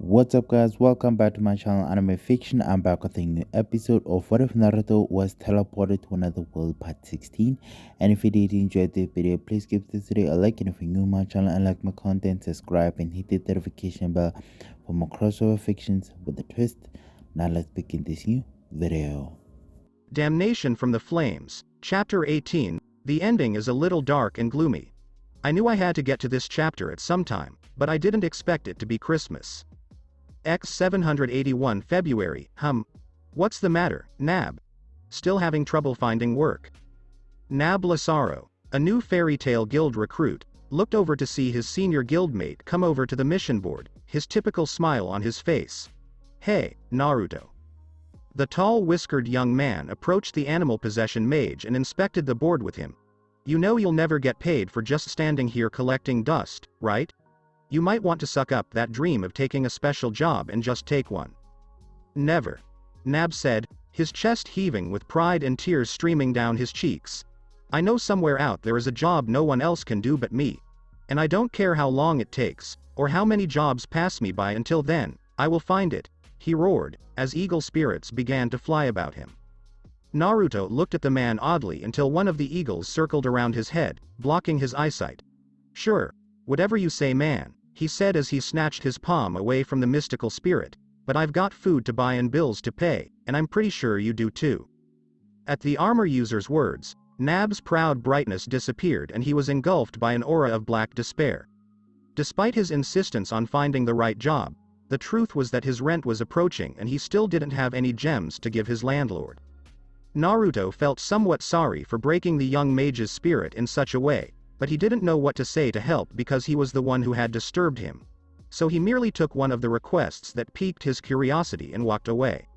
What's up guys, welcome back to my channel Anime Fiction. I'm back with a new episode of What If Naruto Was Teleported to Another World Part 16. And if you did enjoy this video, please give this video a like, and if you're new to my channel and like my content, subscribe and hit the notification bell for more crossover fictions with a twist. Now let's begin this new video. Damnation from the Flames, Chapter 18. The ending is a little dark and gloomy. I knew I had to get to this chapter at some time, but I didn't expect it to be Christmas. X 781 February, What's the matter, Nab? Still having trouble finding work? Nab Lasaro, a new fairy tale guild recruit, looked over to see his senior guildmate come over to the mission board, his typical smile on his face. Hey, Naruto. The tall whiskered young man approached the animal possession mage and inspected the board with him. You know you'll never get paid for just standing here collecting dust, right? You might want to suck up that dream of taking a special job and just take one. Never. Nab said, his chest heaving with pride and tears streaming down his cheeks. I know somewhere out there is a job no one else can do but me. And I don't care how long it takes, or how many jobs pass me by until then, I will find it, he roared, as eagle spirits began to fly about him. Naruto looked at the man oddly until one of the eagles circled around his head, blocking his eyesight. Sure. Whatever you say, man, he said as he snatched his palm away from the mystical spirit, but I've got food to buy and bills to pay, and I'm pretty sure you do too. At the armor user's words, Nab's proud brightness disappeared and he was engulfed by an aura of black despair. Despite his insistence on finding the right job, the truth was that his rent was approaching and he still didn't have any gems to give his landlord. Naruto felt somewhat sorry for breaking the young mage's spirit in such a way, but he didn't know what to say to help because he was the one who had disturbed him. So he merely took one of the requests that piqued his curiosity and walked away.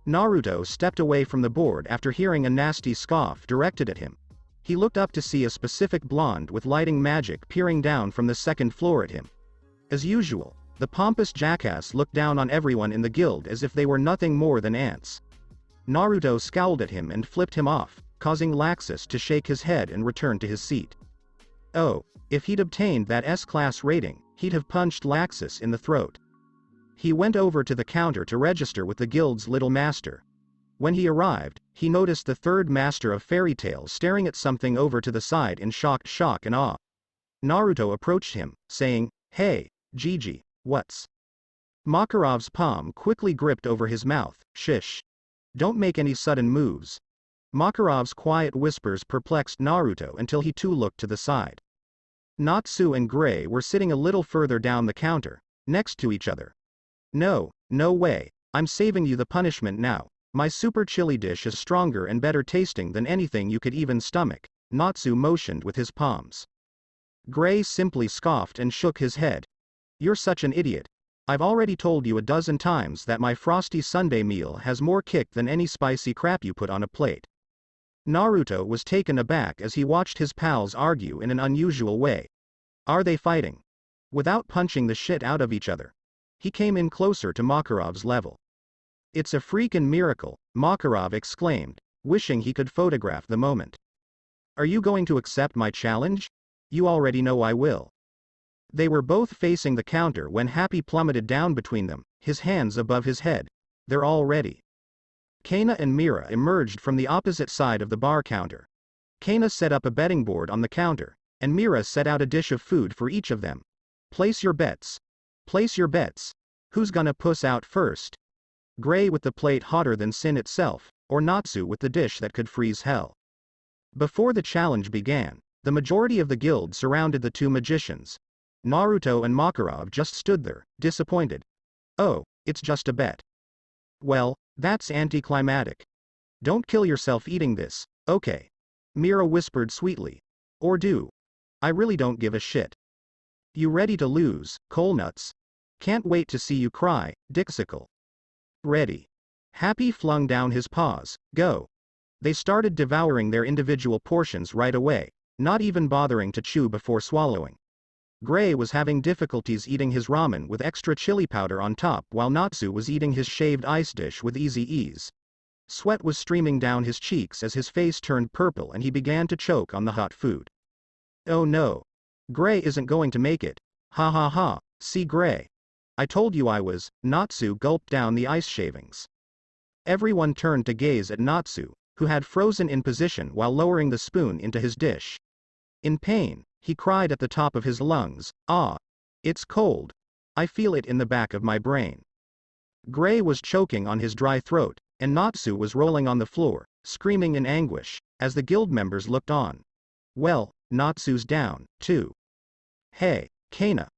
Naruto stepped away from the board after hearing a nasty scoff directed at him. He looked up to see a specific blonde with lighting magic peering down from the second floor at him. As usual, the pompous jackass looked down on everyone in the guild as if they were nothing more than ants. Naruto scowled at him and flipped him off, causing Laxus to shake his head and return to his seat. Oh, if he'd obtained that S-class rating, he'd have punched Laxus in the throat. He went over to the counter to register with the guild's little master. When he arrived, he noticed the third master of fairy tales staring at something over to the side in shock and awe. Naruto approached him, saying, Hey, Gigi, what's? Makarov's palm quickly gripped over his mouth. Shish. Don't make any sudden moves. Makarov's quiet whispers perplexed Naruto until he too looked to the side. Natsu and Gray were sitting a little further down the counter, next to each other. No way, I'm saving you the punishment now. My super chili dish is stronger and better tasting than anything you could even stomach, Natsu motioned with his palms. Gray simply scoffed and shook his head. You're such an idiot. I've already told you a dozen times that my frosty Sunday meal has more kick than any spicy crap you put on a plate. Naruto was taken aback as he watched his pals argue in an unusual way. Are they fighting? Without punching the shit out of each other. He came in closer to Makarov's level. It's a freakin' miracle, Makarov exclaimed, wishing he could photograph the moment. Are you going to accept my challenge? You already know I will. They were both facing the counter when Happy plummeted down between them, his hands above his head. They're all ready. Kana and Mira emerged from the opposite side of the bar counter. Kana set up a betting board on the counter, and Mira set out a dish of food for each of them. Place your bets. Place your bets. Who's gonna puss out first? Gray with the plate hotter than sin itself, or Natsu with the dish that could freeze hell. Before the challenge began, the majority of the guild surrounded the two magicians. Naruto and Makarov just stood there, disappointed. Oh, it's just a bet. Well, that's anticlimactic. Don't kill yourself eating this, okay? Mira whispered sweetly. Or do. I really don't give a shit. You ready to lose, Coalnuts? Can't wait to see you cry, Dixicle. Ready. Happy flung down his paws. Go. They started devouring their individual portions right away, not even bothering to chew before swallowing. Gray was having difficulties eating his ramen with extra chili powder on top while Natsu was eating his shaved ice dish with easy ease. Sweat was streaming down his cheeks as his face turned purple and he began to choke on the hot food. Oh no. Gray isn't going to make it. Ha ha ha, see Gray. I told you I was. Natsu gulped down the ice shavings. Everyone turned to gaze at Natsu, who had frozen in position while lowering the spoon into his dish. In pain, he cried at the top of his lungs, "Ah! It's cold. I feel it in the back of my brain." Gray was choking on his dry throat, and Natsu was rolling on the floor, screaming in anguish, as the guild members looked on. Well, Natsu's down, too. Hey, Kana.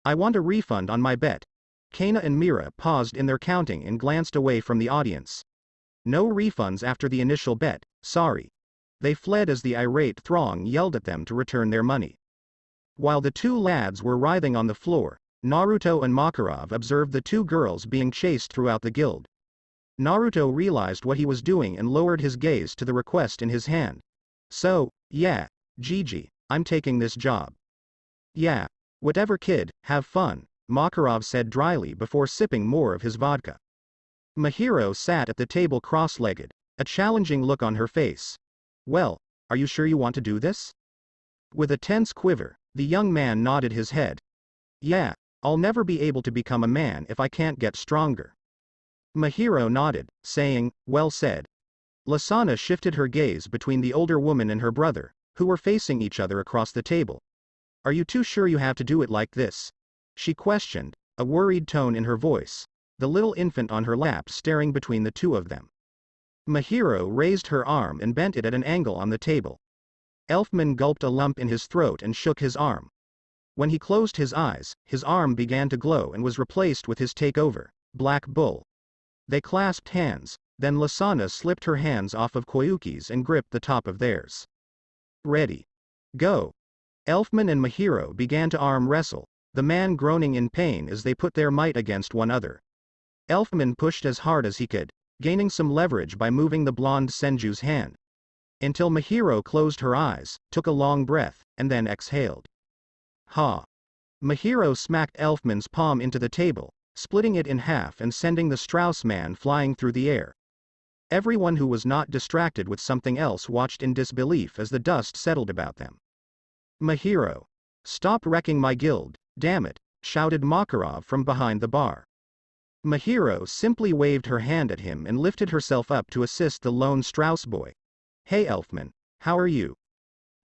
I want a refund on my bet. Kana and Mira paused in their counting and glanced away from the audience. No refunds after the initial bet, sorry. They fled as the irate throng yelled at them to return their money. While the two lads were writhing on the floor, Naruto and Makarov observed the two girls being chased throughout the guild. Naruto realized what he was doing and lowered his gaze to the request in his hand. So, yeah, Gigi, I'm taking this job. Yeah. Whatever kid, have fun, Makarov said dryly before sipping more of his vodka. Mahiro sat at the table cross-legged, a challenging look on her face. Well, are you sure you want to do this? With a tense quiver, the young man nodded his head. Yeah, I'll never be able to become a man if I can't get stronger. Mahiro nodded, saying, well said. Lasana shifted her gaze between the older woman and her brother, who were facing each other across the table. Are you too sure you have to do it like this? She questioned, a worried tone in her voice, the little infant on her lap staring between the two of them. Mahiro raised her arm and bent it at an angle on the table. Elfman gulped a lump in his throat and shook his arm. When he closed his eyes, his arm began to glow and was replaced with his takeover, Black Bull. They clasped hands, then Lasana slipped her hands off of Koyuki's and gripped the top of theirs. Ready. Go. Elfman and Mahiro began to arm wrestle, the man groaning in pain as they put their might against one another. Elfman pushed as hard as he could, gaining some leverage by moving the blonde Senju's hand. Until Mahiro closed her eyes, took a long breath, and then exhaled. Ha! Mahiro smacked Elfman's palm into the table, splitting it in half and sending the Strauss man flying through the air. Everyone who was not distracted with something else watched in disbelief as the dust settled about them. Mahiro. Stop wrecking my guild, damn it, shouted Makarov from behind the bar. Mahiro simply waved her hand at him and lifted herself up to assist the lone Strauss boy. Hey Elfman, how are you?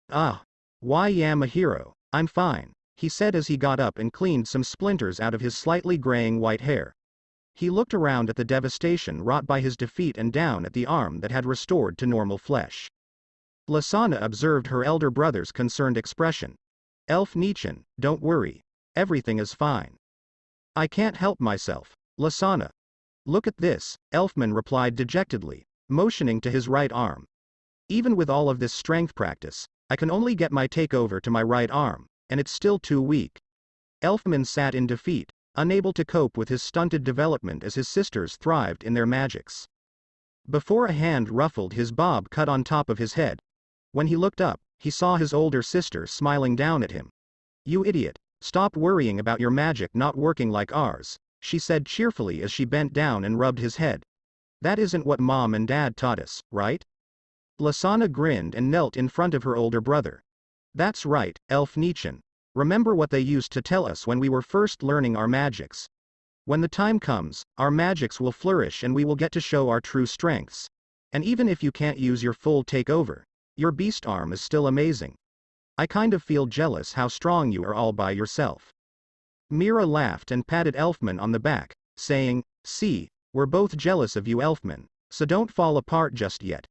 Ah. Why yeah Mahiro, I'm fine, he said as he got up and cleaned some splinters out of his slightly graying white hair. He looked around at the devastation wrought by his defeat and down at the arm that had restored to normal flesh. Lasana observed her elder brother's concerned expression. Elf Nichan, don't worry. Everything is fine. I can't help myself, Lasana. Look at this, Elfman replied dejectedly, motioning to his right arm. Even with all of this strength practice, I can only get my takeover to my right arm, and it's still too weak. Elfman sat in defeat, unable to cope with his stunted development as his sisters thrived in their magics. Before a hand ruffled his bob cut on top of his head. When he looked up, he saw his older sister smiling down at him. You idiot, stop worrying about your magic not working like ours, she said cheerfully as she bent down and rubbed his head. That isn't what Mom and Dad taught us, right? Lasana grinned and knelt in front of her older brother. That's right, Elf Nichan. Remember what they used to tell us when we were first learning our magics. When the time comes, our magics will flourish and we will get to show our true strengths. And even if you can't use your full takeover, your beast arm is still amazing. I kind of feel jealous how strong you are all by yourself. Mira laughed and patted Elfman on the back, saying, see, we're both jealous of you Elfman, so don't fall apart just yet.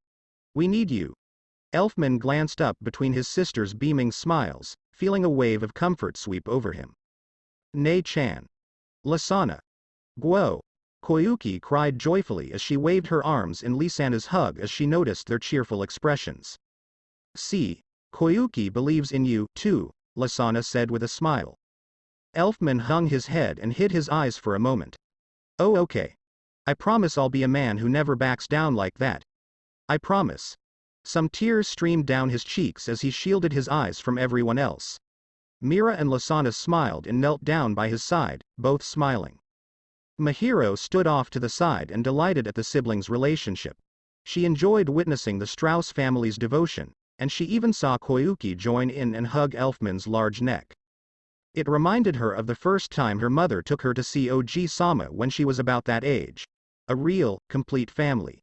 We need you. Elfman glanced up between his sisters' beaming smiles, feeling a wave of comfort sweep over him. Nei-chan. Lasana. Guo. Koyuki cried joyfully as she waved her arms in Lisana's hug as she noticed their cheerful expressions. See, Koyuki believes in you, too, Lasana said with a smile. Elfman hung his head and hid his eyes for a moment. Oh okay. I promise I'll be a man who never backs down like that. I promise. Some tears streamed down his cheeks as he shielded his eyes from everyone else. Mira and Lasana smiled and knelt down by his side, both smiling. Mahiro stood off to the side and delighted at the siblings' relationship. She enjoyed witnessing the Strauss family's devotion, and she even saw Koyuki join in and hug Elfman's large neck. It reminded her of the first time her mother took her to see Oji-sama when she was about that age. A real, complete family.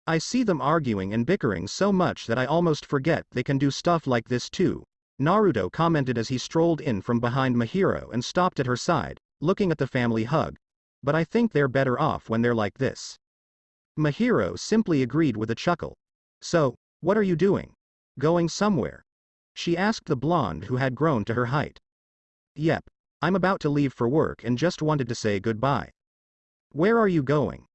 I see them arguing and bickering so much that I almost forget they can do stuff like this too, Naruto commented as he strolled in from behind Mahiro and stopped at her side, looking at the family hug. But I think they're better off when they're like this. Mahiro simply agreed with a chuckle. So, what are you doing? Going somewhere? She asked the blonde who had grown to her height. Yep. I'm about to leave for work and just wanted to say goodbye. Where are you going?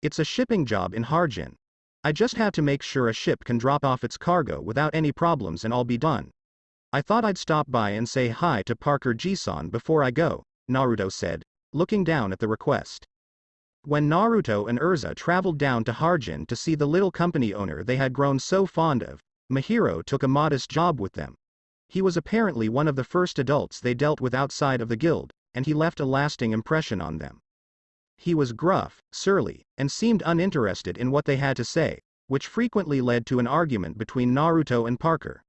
It's a shipping job in Harjin. I just have to make sure a ship can drop off its cargo without any problems and I'll be done. I thought I'd stop by and say hi to Parker Jisan before I go, Naruto said, looking down at the request. When Naruto and Urza traveled down to Harjin to see the little company owner they had grown so fond of, Mahiro took a modest job with them. He was apparently one of the first adults they dealt with outside of the guild, and he left a lasting impression on them. He was gruff, surly, and seemed uninterested in what they had to say, which frequently led to an argument between Naruto and Parker.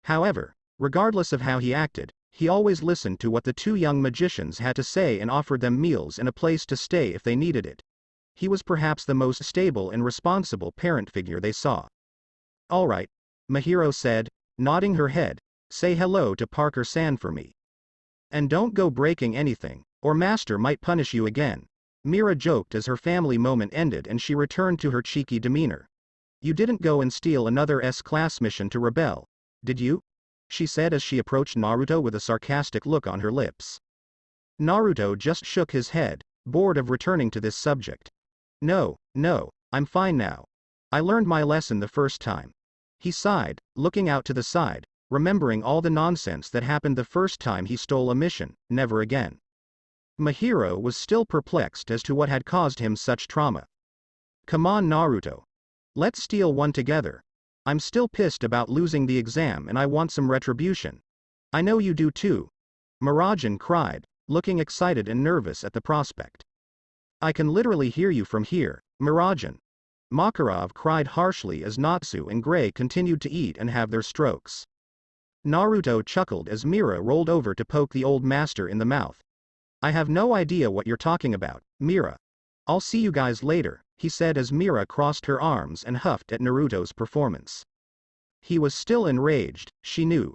However, regardless of how he acted, he always listened to what the two young magicians had to say and offered them meals and a place to stay if they needed it. He was perhaps the most stable and responsible parent figure they saw. All right, Mahiro said, nodding her head, say hello to Parker-san for me. And don't go breaking anything, or Master might punish you again. Mira joked as her family moment ended and she returned to her cheeky demeanor. You didn't go and steal another S-class mission to rebel, did you? She said as she approached Naruto with a sarcastic look on her lips. Naruto just shook his head, bored of returning to this subject. No, I'm fine now. I learned my lesson the first time. He sighed, looking out to the side, remembering all the nonsense that happened the first time he stole a mission, never again. Mahiro was still perplexed as to what had caused him such trauma. Come on Naruto. Let's steal one together. I'm still pissed about losing the exam and I want some retribution. I know you do too. Mirajan cried, looking excited and nervous at the prospect. I can literally hear you from here, Mirajan. Makarov cried harshly as Natsu and Gray continued to eat and have their strokes. Naruto chuckled as Mira rolled over to poke the old master in the mouth. I have no idea what you're talking about, Mira. I'll see you guys later, he said as Mira crossed her arms and huffed at Naruto's performance. He was still enraged, she knew.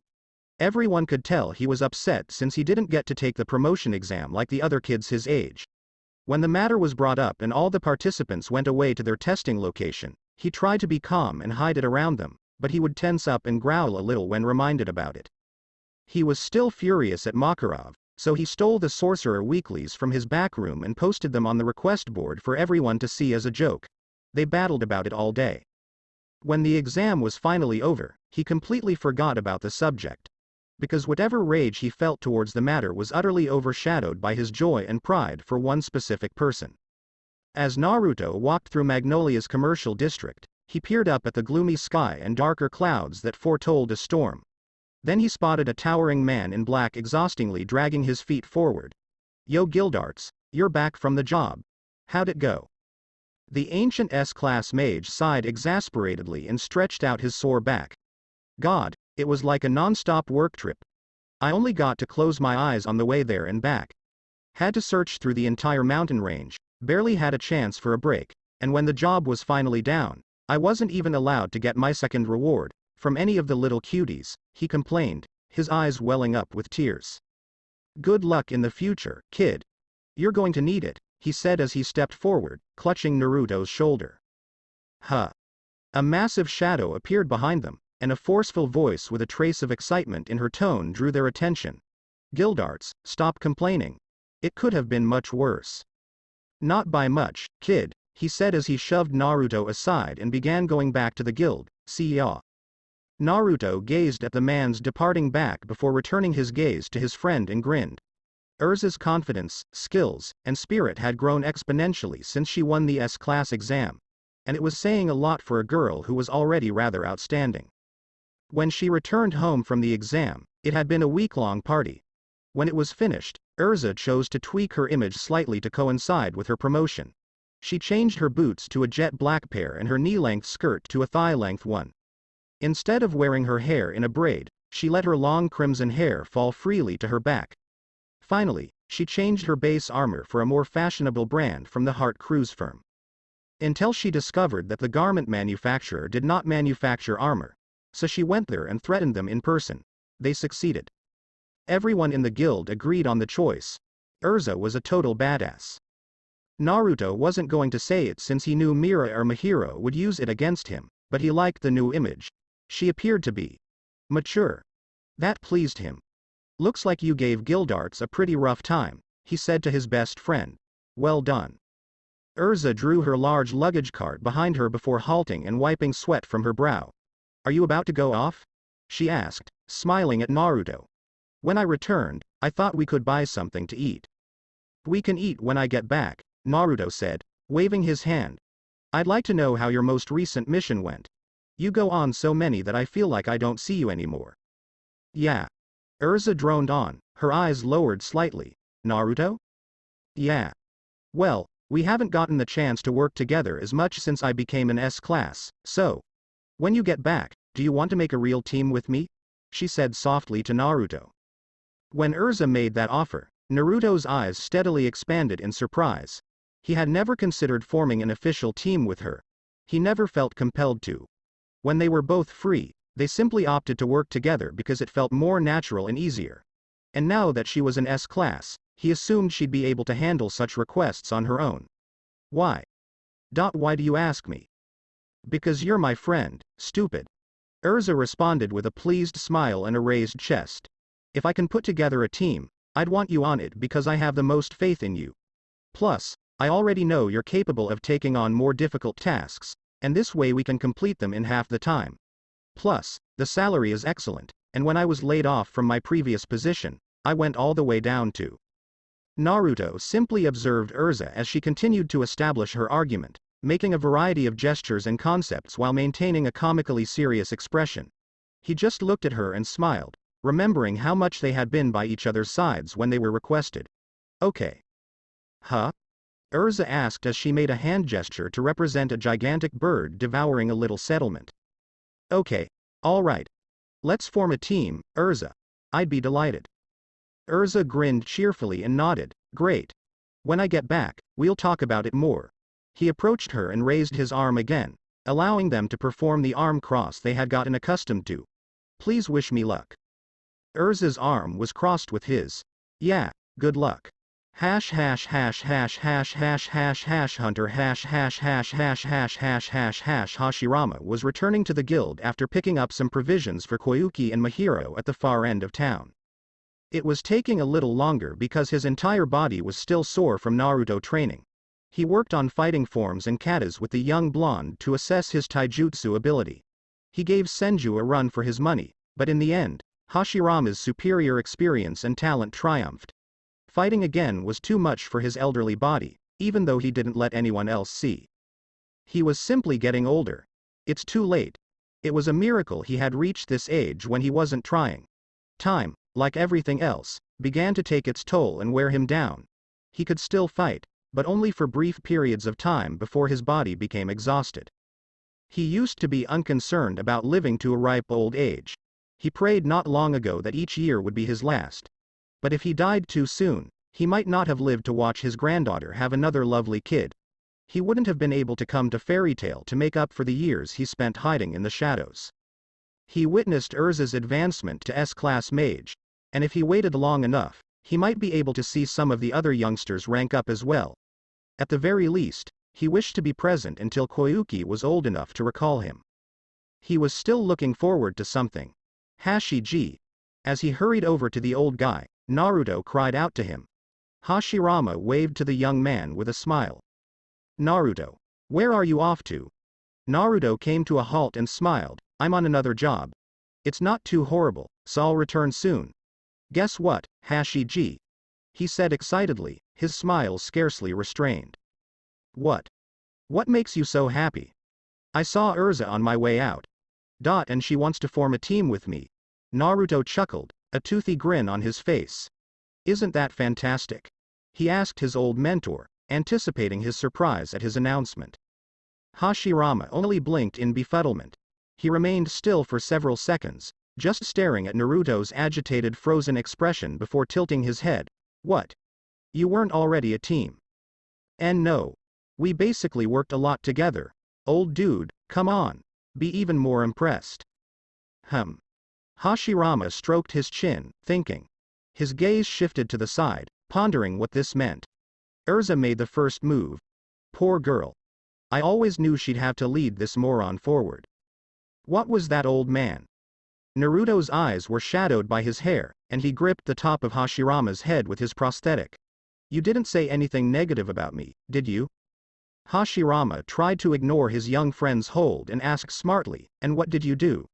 Everyone could tell he was upset since he didn't get to take the promotion exam like the other kids his age. When the matter was brought up and all the participants went away to their testing location, he tried to be calm and hide it around them, but he would tense up and growl a little when reminded about it. He was still furious at Makarov, so he stole the sorcerer weeklies from his back room and posted them on the request board for everyone to see as a joke. They battled about it all day. When the exam was finally over, he completely forgot about the subject. Because whatever rage he felt towards the matter was utterly overshadowed by his joy and pride for one specific person. As Naruto walked through Magnolia's commercial district, he peered up at the gloomy sky and darker clouds that foretold a storm. Then he spotted a towering man in black exhaustingly dragging his feet forward. Yo Gildarts, you're back from the job. How'd it go? The ancient S-class mage sighed exasperatedly and stretched out his sore back. God, it was like a non-stop work trip. I only got to close my eyes on the way there and back. Had to search through the entire mountain range, barely had a chance for a break, and when the job was finally down, I wasn't even allowed to get my second reward from any of the little cuties, he complained, his eyes welling up with tears. Good luck in the future, kid. You're going to need it, he said as he stepped forward, clutching Naruto's shoulder. Huh. A massive shadow appeared behind them, and a forceful voice with a trace of excitement in her tone drew their attention. Gildarts, stop complaining. It could have been much worse. Not by much, kid, he said as he shoved Naruto aside and began going back to the guild. See ya. Naruto gazed at the man's departing back before returning his gaze to his friend and grinned. Urza's confidence, skills, and spirit had grown exponentially since she won the S-class exam, and it was saying a lot for a girl who was already rather outstanding. When she returned home from the exam, it had been a week-long party. When it was finished, Urza chose to tweak her image slightly to coincide with her promotion. She changed her boots to a jet black pair and her knee-length skirt to a thigh-length one. Instead of wearing her hair in a braid, she let her long crimson hair fall freely to her back. Finally, she changed her base armor for a more fashionable brand from the Heart Cruise firm. Until she discovered that the garment manufacturer did not manufacture armor. So she went there and threatened them in person. They succeeded. Everyone in the guild agreed on the choice. Urza was a total badass. Naruto wasn't going to say it since he knew Mira or Mahiro would use it against him, but he liked the new image. She appeared to be mature. That pleased him. Looks like you gave Gildarts a pretty rough time, he said to his best friend. Well done. Urza drew her large luggage cart behind her before halting and wiping sweat from her brow. Are you about to go off? She asked, smiling at Naruto. When I returned, I thought we could buy something to eat. We can eat when I get back, Naruto said, waving his hand. I'd like to know how your most recent mission went. You go on so many that I feel like I don't see you anymore. Yeah. Urza droned on, her eyes lowered slightly. Naruto? Yeah. Well, we haven't gotten the chance to work together as much since I became an S-class, so. When you get back, do you want to make a real team with me? She said softly to Naruto. When Urza made that offer, Naruto's eyes steadily expanded in surprise. He had never considered forming an official team with her. He never felt compelled to. When they were both free, they simply opted to work together because it felt more natural and easier. And now that she was an S-class, he assumed she'd be able to handle such requests on her own. Why? Why do you ask me? Because you're my friend, stupid. Urza responded with a pleased smile and a raised chest. If I can put together a team, I'd want you on it because I have the most faith in you. Plus, I already know you're capable of taking on more difficult tasks, and this way we can complete them in half the time. Plus, the salary is excellent, and when I was laid off from my previous position, I went all the way down to. Naruto simply observed Urza as she continued to establish her argument, making a variety of gestures and concepts while maintaining a comically serious expression. He just looked at her and smiled, remembering how much they had been by each other's sides when they were requested. Okay. Huh? Urza asked as she made a hand gesture to represent a gigantic bird devouring a little settlement. Okay. All right. Let's form a team, Urza. I'd be delighted. Urza grinned cheerfully and nodded. Great. When I get back, we'll talk about it more. He approached her and raised his arm again, allowing them to perform the arm cross they had gotten accustomed to. Please wish me luck. Urza's arm was crossed with his. Yeah, good luck. Hash hash hash hash hash hash hash hash hunter hash hash hash hash hash hash hash hash Hashirama was returning to the guild after picking up some provisions for Koyuki and Mahiro at the far end of town. It was taking a little longer because his entire body was still sore from Naruto training. He worked on fighting forms and katas with the young blonde to assess his taijutsu ability. He gave Senju a run for his money, but in the end, Hashirama's superior experience and talent triumphed. Fighting again was too much for his elderly body, even though he didn't let anyone else see. He was simply getting older. It's too late. It was a miracle he had reached this age when he wasn't trying. Time, like everything else, began to take its toll and wear him down. He could still fight, but only for brief periods of time before his body became exhausted. He used to be unconcerned about living to a ripe old age. He prayed not long ago that each year would be his last. But if he died too soon, he might not have lived to watch his granddaughter have another lovely kid. He wouldn't have been able to come to Fairy Tail to make up for the years he spent hiding in the shadows. He witnessed Urza's advancement to S-class mage, and if he waited long enough, he might be able to see some of the other youngsters rank up as well. At the very least, he wished to be present until Koyuki was old enough to recall him. He was still looking forward to something. Hashi-ji. As he hurried over to the old guy, Naruto cried out to him. Hashirama waved to the young man with a smile. Naruto. Where are you off to? Naruto came to a halt and smiled. I'm on another job. It's not too horrible, so I'll return soon. Guess what, Hashi-ji? He said excitedly, his smile scarcely restrained. What? What makes you so happy? I saw Urza on my way out. And she wants to form a team with me. Naruto chuckled, a toothy grin on his face. Isn't that fantastic? He asked his old mentor, anticipating his surprise at his announcement. Hashirama only blinked in befuddlement. He remained still for several seconds, just staring at Naruto's agitated frozen expression before tilting his head. What? You weren't already a team? And no. We basically worked a lot together. Old dude, come on. Be even more impressed. Hum. Hashirama stroked his chin, thinking. His gaze shifted to the side, pondering what this meant. Urza made the first move. Poor girl. I always knew she'd have to lead this moron forward. What was that old man? Naruto's eyes were shadowed by his hair, and he gripped the top of Hashirama's head with his prosthetic. You didn't say anything negative about me, did you? Hashirama tried to ignore his young friend's hold and asked smartly, and what did you do?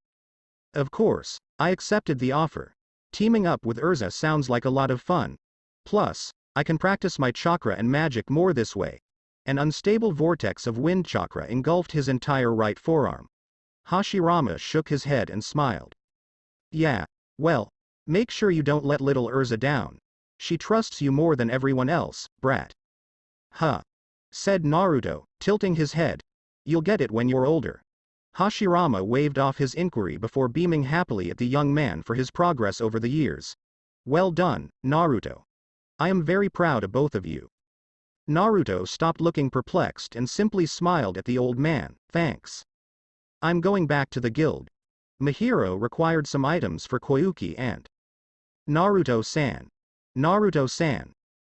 Of course, I accepted the offer. Teaming up with Urza sounds like a lot of fun. Plus, I can practice my chakra and magic more this way. An unstable vortex of wind chakra engulfed his entire right forearm. Hashirama shook his head and smiled. Yeah, well, make sure you don't let little Urza down. She trusts you more than everyone else, brat. Huh. Said Naruto, tilting his head. You'll get it when you're older. Hashirama waved off his inquiry before beaming happily at the young man for his progress over the years. Well done, Naruto. I am very proud of both of you. Naruto stopped looking perplexed and simply smiled at the old man, thanks. I'm going back to the guild. Mahiro required some items for Koyuki and Naruto-san. Naruto-san.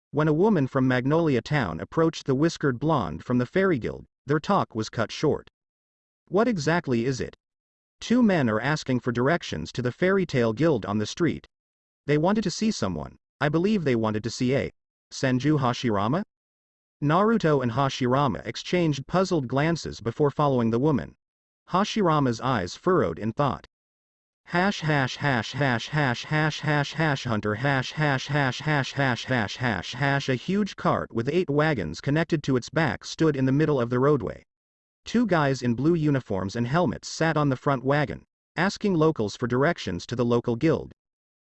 When a woman from Magnolia Town approached the whiskered blonde from the fairy guild, their talk was cut short. What exactly is it? Two men are asking for directions to the fairy tale guild on the street. They wanted to see someone. I believe they wanted to see a Senju Hashirama? Naruto and Hashirama exchanged puzzled glances before following the woman. Hashirama's eyes furrowed in thought. Hash hash hash hash hash hash hash hash hunter hash hash hash hash hash hash hash hash. A huge cart with 8 wagons connected to its back stood in the middle of the roadway. 2 guys in blue uniforms and helmets sat on the front wagon, asking locals for directions to the local guild.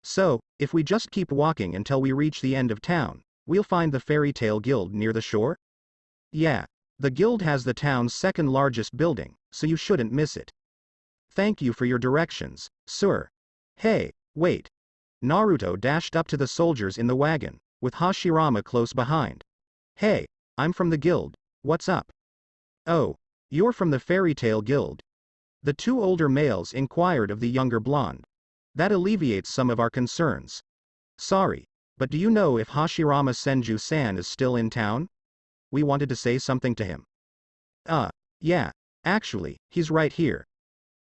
So, if we just keep walking until we reach the end of town, we'll find the fairy tale guild near the shore? Yeah, the guild has the town's second largest building, so you shouldn't miss it. Thank you for your directions, sir. Hey, wait. Naruto dashed up to the soldiers in the wagon, with Hashirama close behind. Hey, I'm from the guild, what's up? Oh, you're from the fairy tale guild. The 2 older males inquired of the younger blonde. That alleviates some of our concerns. Sorry, but do you know if Hashirama Senju-san is still in town? We wanted to say something to him. Yeah, actually, he's right here.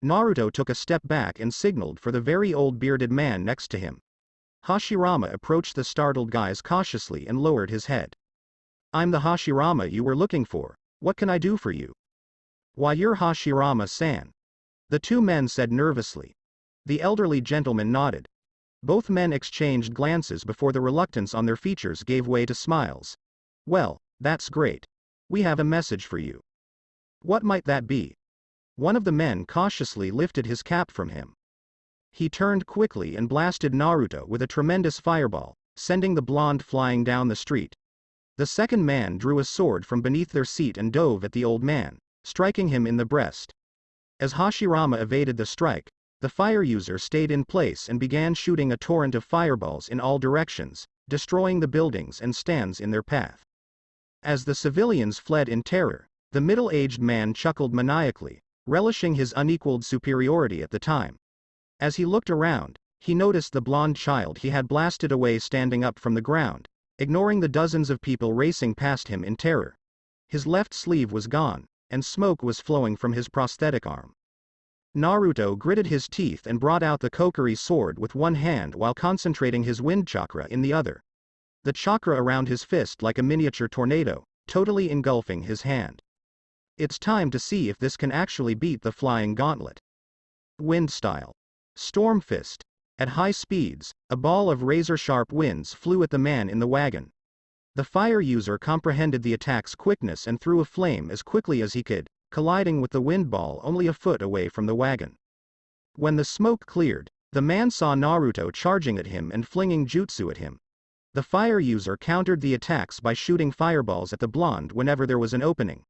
Naruto took a step back and signaled for the very old bearded man next to him. Hashirama approached the startled guys cautiously and lowered his head. I'm the Hashirama you were looking for. What can I do for you? Why, you're Hashirama-san. The 2 men said nervously. The elderly gentleman nodded. Both men exchanged glances before the reluctance on their features gave way to smiles. Well, that's great. We have a message for you. What might that be? One of the men cautiously lifted his cap from him. He turned quickly and blasted Naruto with a tremendous fireball, sending the blonde flying down the street. The second man drew a sword from beneath their seat and dove at the old man, striking him in the breast. As Hashirama evaded the strike, the fire user stayed in place and began shooting a torrent of fireballs in all directions, destroying the buildings and stands in their path. As the civilians fled in terror, the middle-aged man chuckled maniacally, relishing his unequaled superiority at the time. As he looked around, he noticed the blonde child he had blasted away standing up from the ground, ignoring the dozens of people racing past him in terror. His left sleeve was gone, and smoke was flowing from his prosthetic arm. Naruto gritted his teeth and brought out the Kokiri sword with one hand while concentrating his wind chakra in the other. The chakra around his fist like a miniature tornado, totally engulfing his hand. It's time to see if this can actually beat the flying gauntlet. Wind style. Storm fist. At high speeds, a ball of razor-sharp winds flew at the man in the wagon. The fire user comprehended the attack's quickness and threw a flame as quickly as he could, colliding with the wind ball only a foot away from the wagon. When the smoke cleared, the man saw Naruto charging at him and flinging jutsu at him. The fire user countered the attacks by shooting fireballs at the blonde whenever there was an opening.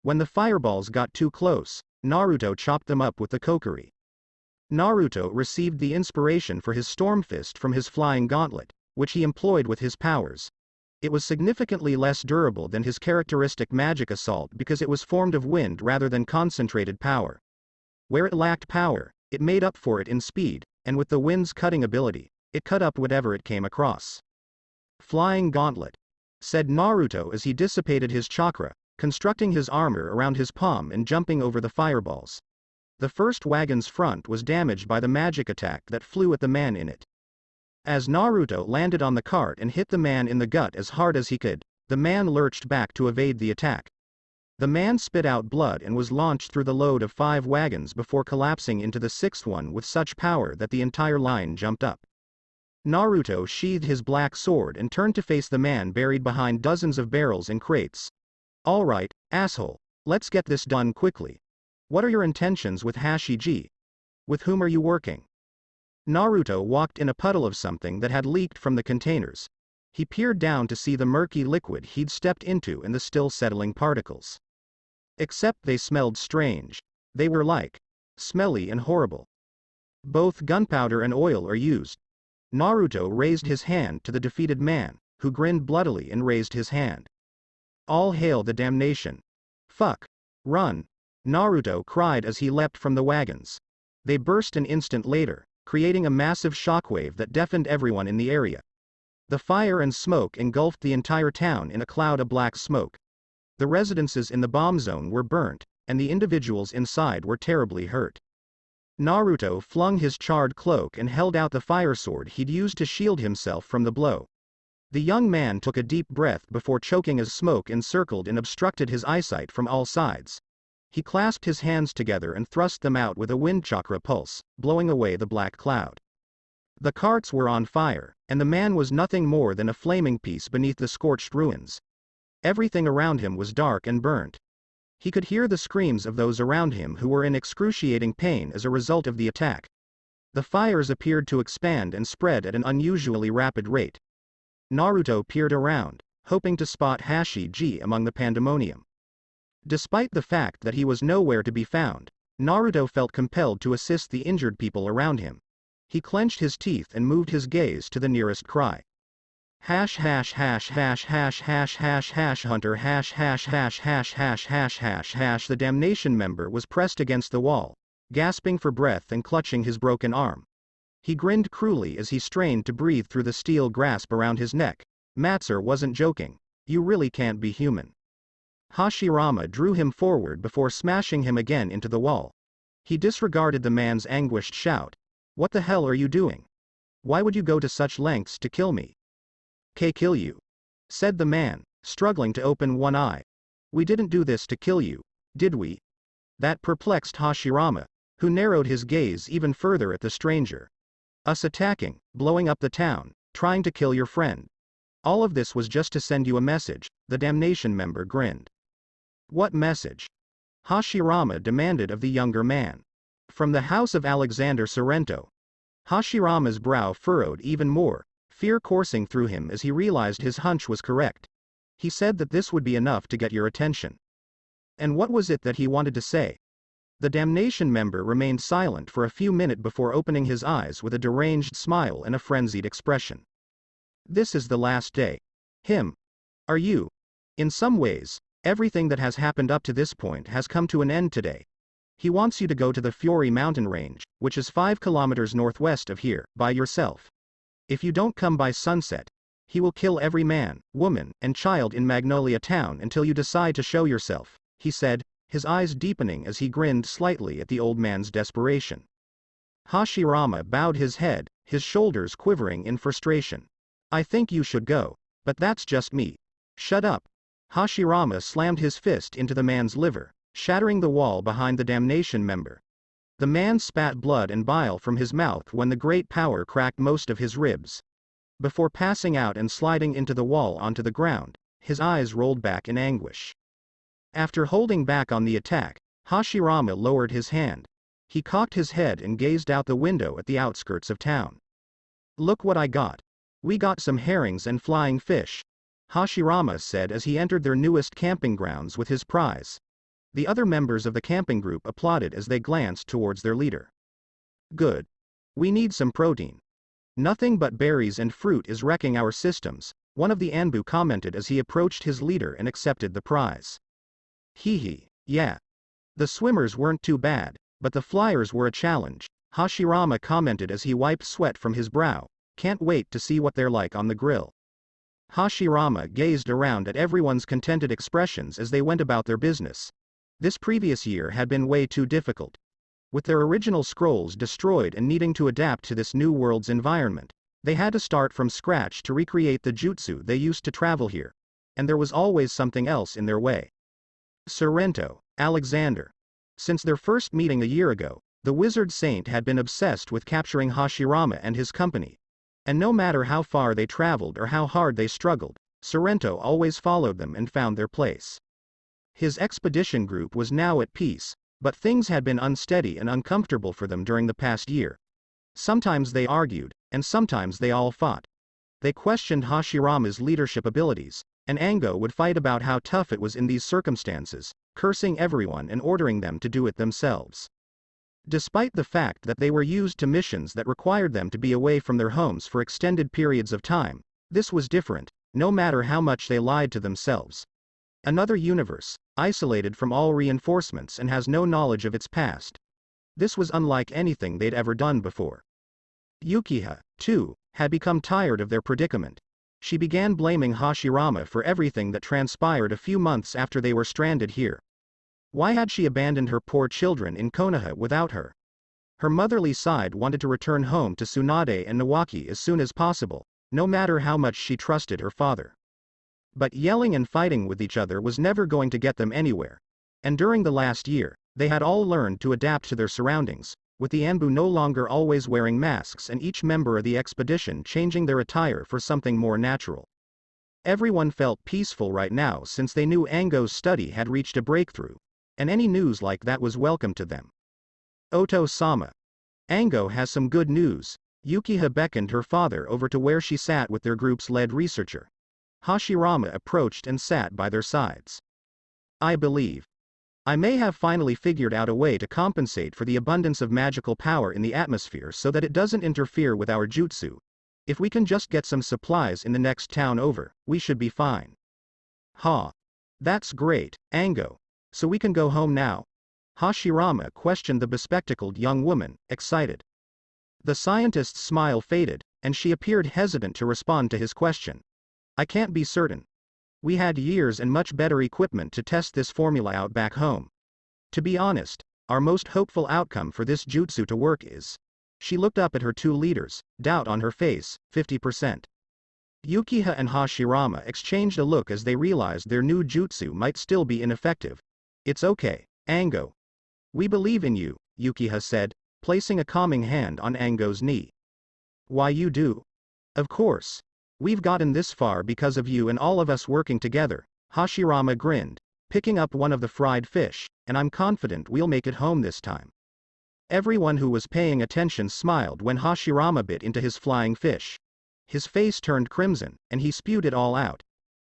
When the fireballs got too close, Naruto chopped them up with the Kokiri. Naruto received the inspiration for his storm fist from his flying gauntlet, which he employed with his powers. It was significantly less durable than his characteristic magic assault because it was formed of wind rather than concentrated power. Where it lacked power, it made up for it in speed, and with the wind's cutting ability, it cut up whatever it came across. Flying Gauntlet, said Naruto as he dissipated his chakra, constructing his armor around his palm and jumping over the fireballs. The first wagon's front was damaged by the magic attack that flew at the man in it. As Naruto landed on the cart and hit the man in the gut as hard as he could, the man lurched back to evade the attack. The man spit out blood and was launched through the load of 5 wagons before collapsing into the 6th one with such power that the entire line jumped up. Naruto sheathed his black sword and turned to face the man buried behind dozens of barrels and crates. "All right, asshole, let's get this done quickly. What are your intentions with Hashirama? With whom are you working?" Naruto walked in a puddle of something that had leaked from the containers. He peered down to see the murky liquid he'd stepped into and the still settling particles. Except they smelled strange. They were like smelly and horrible. "Both gunpowder and oil are used." Naruto raised his hand to the defeated man, who grinned bloodily and raised his hand. "All hail the damnation. Fuck. Run." Naruto cried as he leapt from the wagons. They burst an instant later, creating a massive shockwave that deafened everyone in the area. The fire and smoke engulfed the entire town in a cloud of black smoke. The residences in the bomb zone were burnt, and the individuals inside were terribly hurt. Naruto flung his charred cloak and held out the fire sword he'd used to shield himself from the blow. The young man took a deep breath before choking as smoke encircled and obstructed his eyesight from all sides. He clasped his hands together and thrust them out with a wind chakra pulse, blowing away the black cloud. The carts were on fire, and the man was nothing more than a flaming piece beneath the scorched ruins. Everything around him was dark and burnt. He could hear the screams of those around him who were in excruciating pain as a result of the attack. The fires appeared to expand and spread at an unusually rapid rate. Naruto peered around, hoping to spot Hashirama among the pandemonium. Despite the fact that he was nowhere to be found, Naruto felt compelled to assist the injured people around him. He clenched his teeth and moved his gaze to the nearest cry. Hash hash hash hash hash hash hash hash hunter hash hash hash hash hash hash hash hash. The damnation member was pressed against the wall, gasping for breath and clutching his broken arm. He grinned cruelly as he strained to breathe through the steel grasp around his neck. Matzer wasn't joking. You really can't be human. Hashirama drew him forward before smashing him again into the wall. He disregarded the man's anguished shout. What the hell are you doing? Why would you go to such lengths to kill me? Kill you? Said the man, struggling to open one eye. We didn't do this to kill you, did we? That perplexed Hashirama, who narrowed his gaze even further at the stranger. Us attacking, blowing up the town, trying to kill your friend. All of this was just to send you a message, the damnation member grinned. What message? Hashirama demanded of the younger man. From the house of Alexander Sorrento. Hashirama's brow furrowed even more, fear coursing through him as he realized his hunch was correct. He said that this would be enough to get your attention. And what was it that he wanted to say? The damnation member remained silent for a few minutes before opening his eyes with a deranged smile and a frenzied expression. This is the last day. Him. Are you? In some ways, everything that has happened up to this point has come to an end today. He wants you to go to the Fury mountain range, which is 5 kilometers northwest of here, by yourself. If you don't come by sunset, he will kill every man, woman, and child in Magnolia Town until you decide to show yourself, he said, his eyes deepening as he grinned slightly at the old man's desperation. Hashirama bowed his head, his shoulders quivering in frustration. I think you should go. But that's just me. Shut up. Hashirama slammed his fist into the man's liver, shattering the wall behind the damnation member. The man spat blood and bile from his mouth when the great power cracked most of his ribs. Before passing out and sliding into the wall onto the ground, his eyes rolled back in anguish. After holding back on the attack, Hashirama lowered his hand. He cocked his head and gazed out the window at the outskirts of town. Look what I got. We got some herrings and flying fish, Hashirama said as he entered their newest camping grounds with his prize. The other members of the camping group applauded as they glanced towards their leader. Good. We need some protein. Nothing but berries and fruit is wrecking our systems, one of the Anbu commented as he approached his leader and accepted the prize. Hee hee, yeah. The swimmers weren't too bad, but the flyers were a challenge, Hashirama commented as he wiped sweat from his brow. Can't wait to see what they're like on the grill. Hashirama gazed around at everyone's contented expressions as they went about their business. This previous year had been way too difficult. With their original scrolls destroyed and needing to adapt to this new world's environment, they had to start from scratch to recreate the jutsu they used to travel here. And there was always something else in their way. Sorrento, Alexander. Since their first meeting a year ago, the wizard saint had been obsessed with capturing Hashirama and his company. And no matter how far they traveled or how hard they struggled, Sorrento always followed them and found their place. His expedition group was now at peace, but things had been unsteady and uncomfortable for them during the past year. Sometimes they argued, and sometimes they all fought. They questioned Hashirama's leadership abilities, and Ango would fight about how tough it was in these circumstances, cursing everyone and ordering them to do it themselves. Despite the fact that they were used to missions that required them to be away from their homes for extended periods of time, this was different, no matter how much they lied to themselves. Another universe, isolated from all reinforcements and has no knowledge of its past. This was unlike anything they'd ever done before. Yukiha, too, had become tired of their predicament. She began blaming Hashirama for everything that transpired a few months after they were stranded here. Why had she abandoned her poor children in Konoha without her? Her motherly side wanted to return home to Tsunade and Nawaki as soon as possible, no matter how much she trusted her father. But yelling and fighting with each other was never going to get them anywhere. And during the last year, they had all learned to adapt to their surroundings, with the Anbu no longer always wearing masks and each member of the expedition changing their attire for something more natural. Everyone felt peaceful right now since they knew Ango's study had reached a breakthrough, and any news like that was welcome to them. Oto-sama. Ango has some good news. Yukiha beckoned her father over to where she sat with their group's lead researcher. Hashirama approached and sat by their sides. I believe I may have finally figured out a way to compensate for the abundance of magical power in the atmosphere so that it doesn't interfere with our jutsu. If we can just get some supplies in the next town over, we should be fine. Ha. That's great, Ango. So we can go home now? Hashirama questioned the bespectacled young woman, excited. The scientist's smile faded, and she appeared hesitant to respond to his question. I can't be certain. We had years and much better equipment to test this formula out back home. To be honest, our most hopeful outcome for this jutsu to work is. She looked up at her two leaders, doubt on her face, 50%. Yukiha and Hashirama exchanged a look as they realized their new jutsu might still be ineffective. It's okay, Ango. We believe in you, Yukiha said, placing a calming hand on Ango's knee. Why you do? Of course. We've gotten this far because of you and all of us working together, Hashirama grinned, picking up one of the fried fish, and I'm confident we'll make it home this time. Everyone who was paying attention smiled when Hashirama bit into his flying fish. His face turned crimson, and he spewed it all out.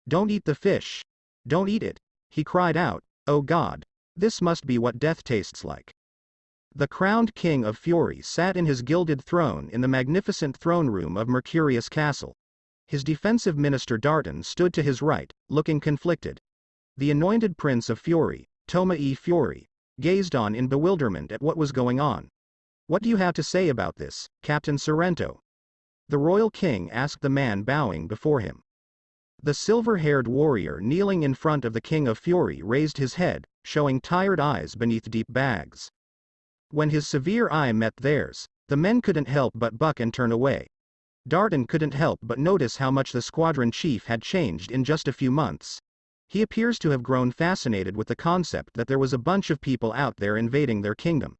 Don't eat the fish. Don't eat it. He cried out, oh God. This must be what death tastes like. The crowned king of Fury sat in his gilded throne in the magnificent throne room of Mercurius Castle. His defensive minister Darton stood to his right, looking conflicted. The anointed prince of Fury, Toma-e Fury, gazed on in bewilderment at what was going on. What do you have to say about this, Captain Sorrento? The royal king asked the man bowing before him. The silver-haired warrior kneeling in front of the king of Fury raised his head, showing tired eyes beneath deep bags. When his severe eye met theirs, the men couldn't help but buck and turn away. Darton couldn't help but notice how much the squadron chief had changed in just a few months. He appears to have grown fascinated with the concept that there was a bunch of people out there invading their kingdom.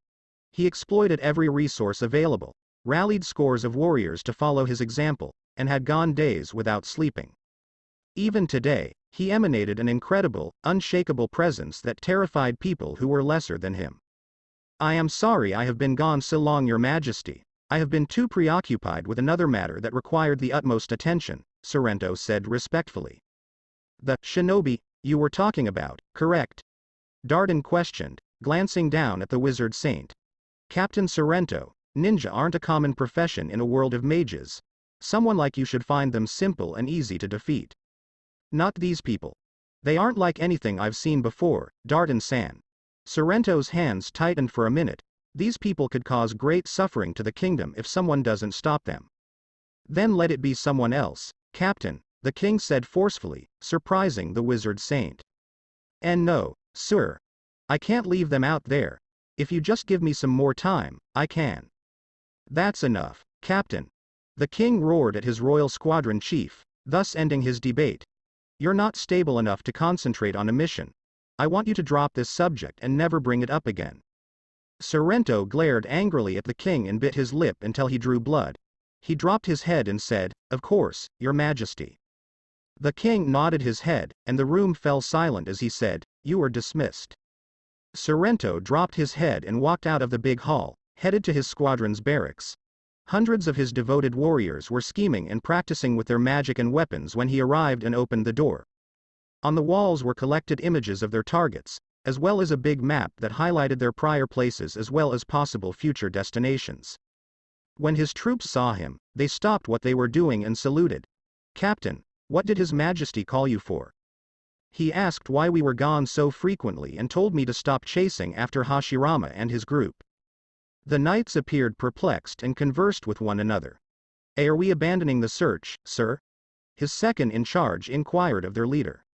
He exploited every resource available, rallied scores of warriors to follow his example, and had gone days without sleeping. Even today, he emanated an incredible, unshakable presence that terrified people who were lesser than him. I am sorry I have been gone so long, Your Majesty. I have been too preoccupied with another matter that required the utmost attention, Sorrento said respectfully. The shinobi you were talking about, correct? Darton questioned, glancing down at the wizard saint. Captain Sorrento, Ninja aren't a common profession in a world of mages. Someone like you should find them simple and easy to defeat. Not these people. They aren't like anything I've seen before, Darton-san. Sorrento's hands tightened for a minute. These people could cause great suffering to the kingdom if someone doesn't stop them. Then let it be someone else, Captain, the king said forcefully, surprising the wizard saint. And no, sir. I can't leave them out there. If you just give me some more time, I can. That's enough, Captain. The king roared at his royal squadron chief, thus ending his debate. You're not stable enough to concentrate on a mission. I want you to drop this subject and never bring it up again. Sorrento glared angrily at the king and bit his lip until he drew blood. He dropped his head and said, "Of course, Your Majesty." The king nodded his head, and the room fell silent as he said, "You are dismissed." Sorrento dropped his head and walked out of the big hall, headed to his squadron's barracks. Hundreds of his devoted warriors were scheming and practicing with their magic and weapons when he arrived and opened the door. On the walls were collected images of their targets, as well as a big map that highlighted their prior places as well as possible future destinations. When his troops saw him, they stopped what they were doing and saluted. "Captain, what did His Majesty call you for?" He asked why we were gone so frequently and told me to stop chasing after Hashirama and his group. The knights appeared perplexed and conversed with one another. "Are we abandoning the search, sir?" His second in charge inquired of their leader.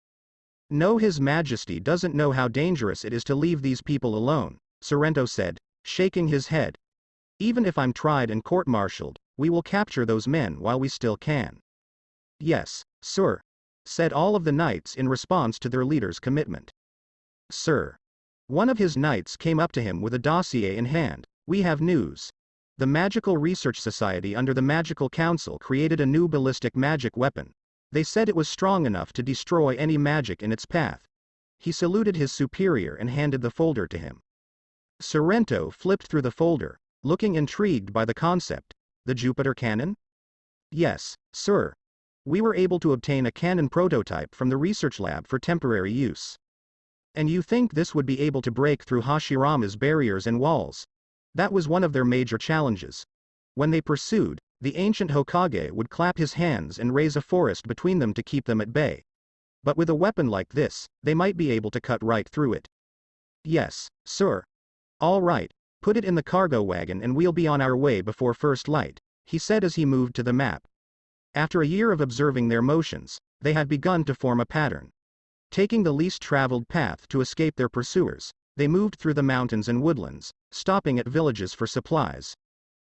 "No, His Majesty doesn't know how dangerous it is to leave these people alone," Sorrento said, shaking his head. "Even if I'm tried and court-martialed, we will capture those men while we still can." "Yes, sir," said all of the knights in response to their leader's commitment. "Sir." One of his knights came up to him with a dossier in hand. "We have news. The Magical Research Society under the Magical Council created a new ballistic magic weapon. They said it was strong enough to destroy any magic in its path." He saluted his superior and handed the folder to him. Sorrento flipped through the folder, looking intrigued by the concept. "The Jupiter cannon?" "Yes, sir. We were able to obtain a cannon prototype from the research lab for temporary use." "And you think this would be able to break through Hashirama's barriers and walls?" That was one of their major challenges. When they pursued, the ancient Hokage would clap his hands and raise a forest between them to keep them at bay. But with a weapon like this, they might be able to cut right through it. "Yes, sir." "All right, put it in the cargo wagon and we'll be on our way before first light," he said as he moved to the map. After a year of observing their motions, they had begun to form a pattern. Taking the least traveled path to escape their pursuers, they moved through the mountains and woodlands, stopping at villages for supplies.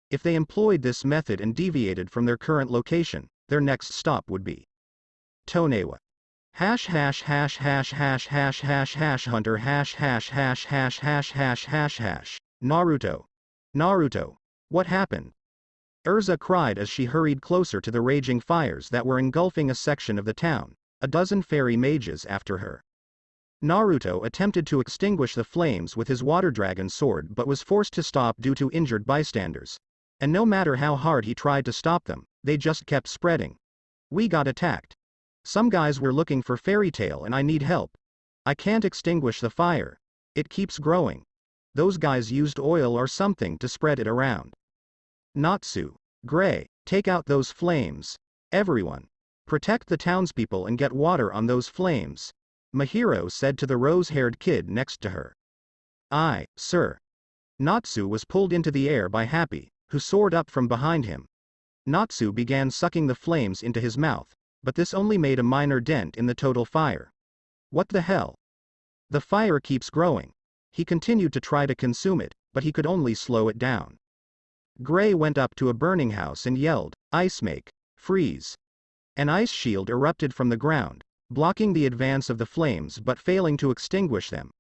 If they employed this method and deviated from their current location, their next stop would be Tonewa. Hash hash hash hash hash hash hash hash hunter hash hash hash hash hash hash hash hash. Naruto. Naruto. What happened? Urza cried as she hurried closer to the raging fires that were engulfing a section of the town, a dozen fairy mages after her. Naruto attempted to extinguish the flames with his water dragon sword but was forced to stop due to injured bystanders. And no matter how hard he tried to stop them, they just kept spreading. "We got attacked. Some guys were looking for Fairy Tail and I need help. I can't extinguish the fire. It keeps growing. Those guys used oil or something to spread it around." Natsu. Gray, take out those flames. Everyone. Protect the townspeople and get water on those flames. Mahiro said to the rose-haired kid next to her. "Aye, sir." Natsu was pulled into the air by Happy, who soared up from behind him. Natsu began sucking the flames into his mouth, but this only made a minor dent in the total fire. "What the hell? The fire keeps growing." He continued to try to consume it, but he could only slow it down. Gray went up to a burning house and yelled, "Ice make, freeze." An ice shield erupted from the ground, blocking the advance of the flames but failing to extinguish them.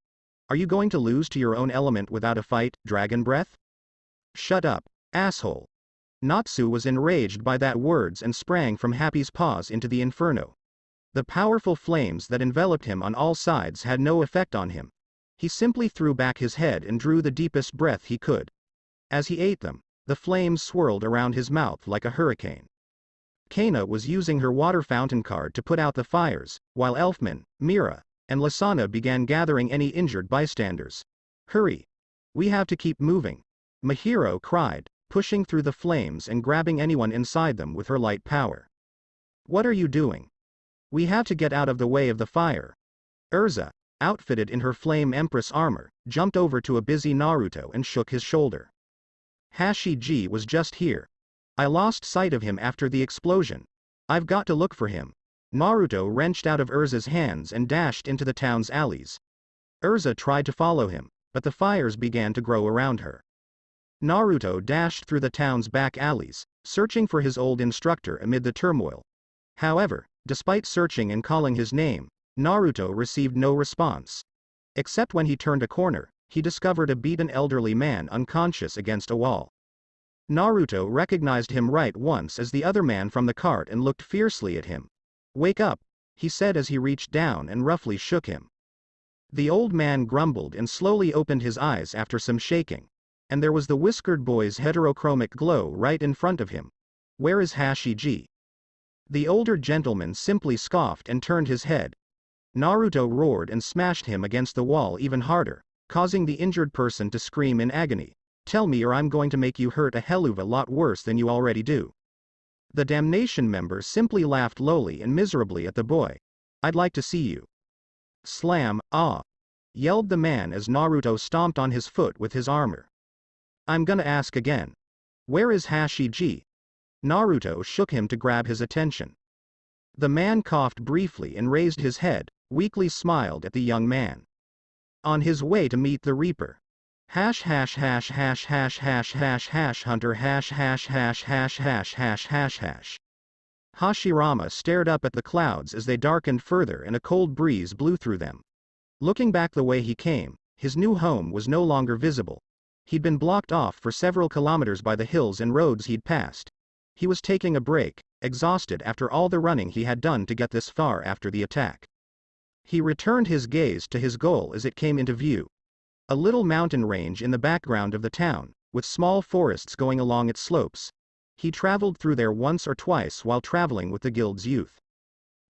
"Are you going to lose to your own element without a fight, Dragon Breath?" "Shut up, asshole." Natsu was enraged by that words and sprang from Happy's paws into the inferno. The powerful flames that enveloped him on all sides had no effect on him. He simply threw back his head and drew the deepest breath he could. As he ate them, the flames swirled around his mouth like a hurricane. Kana was using her water fountain card to put out the fires, while Elfman, Mira, and Lasana began gathering any injured bystanders. "Hurry! We have to keep moving," Mahiro cried, pushing through the flames and grabbing anyone inside them with her light power. "What are you doing? We have to get out of the way of the fire." Urza, outfitted in her Flame Empress armor, jumped over to a busy Naruto and shook his shoulder. "Hashiji was just here. I lost sight of him after the explosion. I've got to look for him." Naruto wrenched out of Urza's hands and dashed into the town's alleys. Urza tried to follow him, but the fires began to grow around her. Naruto dashed through the town's back alleys, searching for his old instructor amid the turmoil. However, despite searching and calling his name, Naruto received no response. Except when he turned a corner, he discovered a beaten elderly man unconscious against a wall. Naruto recognized him right once as the other man from the cart and looked fiercely at him. "Wake up," he said as he reached down and roughly shook him. The old man grumbled and slowly opened his eyes after some shaking. And there was the whiskered boy's heterochromic glow right in front of him. "Where is Hashiji?" The older gentleman simply scoffed and turned his head. Naruto roared and smashed him against the wall even harder, causing the injured person to scream in agony. "Tell me or I'm going to make you hurt a hell of a lot worse than you already do." The damnation member simply laughed lowly and miserably at the boy. "I'd like to see you." "Slam, ah!" yelled the man as Naruto stomped on his foot with his armor. "I'm gonna ask again. Where is Hashiji?" Naruto shook him to grab his attention. The man coughed briefly and raised his head, weakly smiled at the young man. "On his way to meet the Reaper. Hash hash hash hash hash hash hash hash hunter hash hash hash hash hash hash hash hash." Hashirama stared up at the clouds as they darkened further and a cold breeze blew through them. Looking back the way he came, his new home was no longer visible. He'd been blocked off for several kilometers by the hills and roads he'd passed. He was taking a break, exhausted after all the running he had done to get this far after the attack. He returned his gaze to his goal as it came into view. A little mountain range in the background of the town, with small forests going along its slopes. He traveled through there once or twice while traveling with the guild's youth.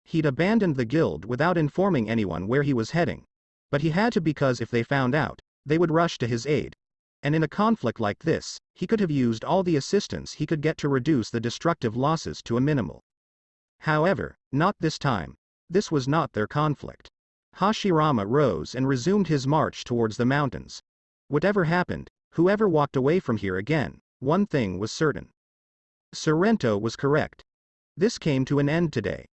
He'd abandoned the guild without informing anyone where he was heading. But he had to because if they found out, they would rush to his aid. And in a conflict like this, he could have used all the assistance he could get to reduce the destructive losses to a minimal. However, not this time. This was not their conflict. Hashirama rose and resumed his march towards the mountains. Whatever happened, whoever walked away from here again, one thing was certain. Sorrento was correct. This came to an end today.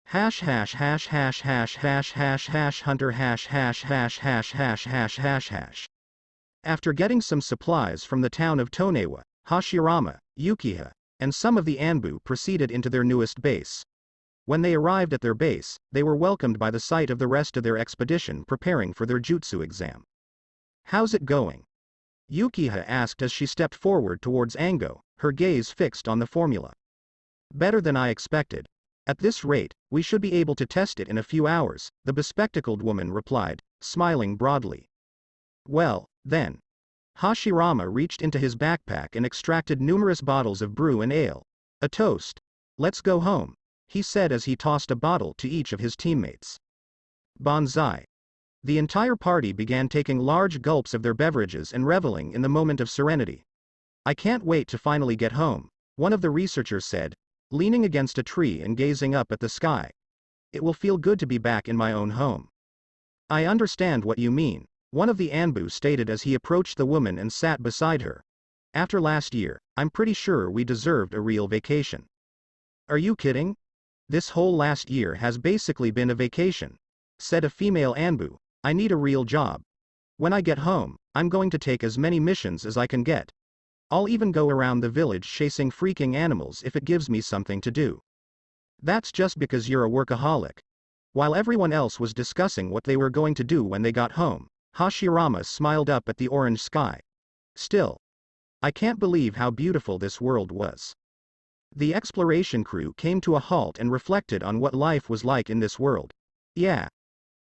Hash hash hash hash hash hash hash hash hunter hash hash hash hash hash hash hash hash. After getting some supplies from the town of Tonewa, Hashirama, Yukiha, and some of the Anbu proceeded into their newest base. When they arrived at their base, they were welcomed by the sight of the rest of their expedition preparing for their jutsu exam. "How's it going?" Yukiha asked as she stepped forward towards Ango, her gaze fixed on the formula. "Better than I expected. At this rate, we should be able to test it in a few hours," the bespectacled woman replied, smiling broadly. "Well, then." Hashirama reached into his backpack and extracted numerous bottles of brew and ale. "A toast. Let's go home," he said as he tossed a bottle to each of his teammates. Banzai. The entire party began taking large gulps of their beverages and reveling in the moment of serenity. "I can't wait to finally get home," one of the researchers said, leaning against a tree and gazing up at the sky. "It will feel good to be back in my own home." "I understand what you mean," one of the Anbu stated as he approached the woman and sat beside her. "After last year, I'm pretty sure we deserved a real vacation." "Are you kidding? This whole last year has basically been a vacation," said a female Anbu. "I need a real job. When I get home, I'm going to take as many missions as I can get. I'll even go around the village chasing freaking animals if it gives me something to do." "That's just because you're a workaholic." While everyone else was discussing what they were going to do when they got home, Hashirama smiled up at the orange sky. "Still, I can't believe how beautiful this world was." The exploration crew came to a halt and reflected on what life was like in this world. "Yeah.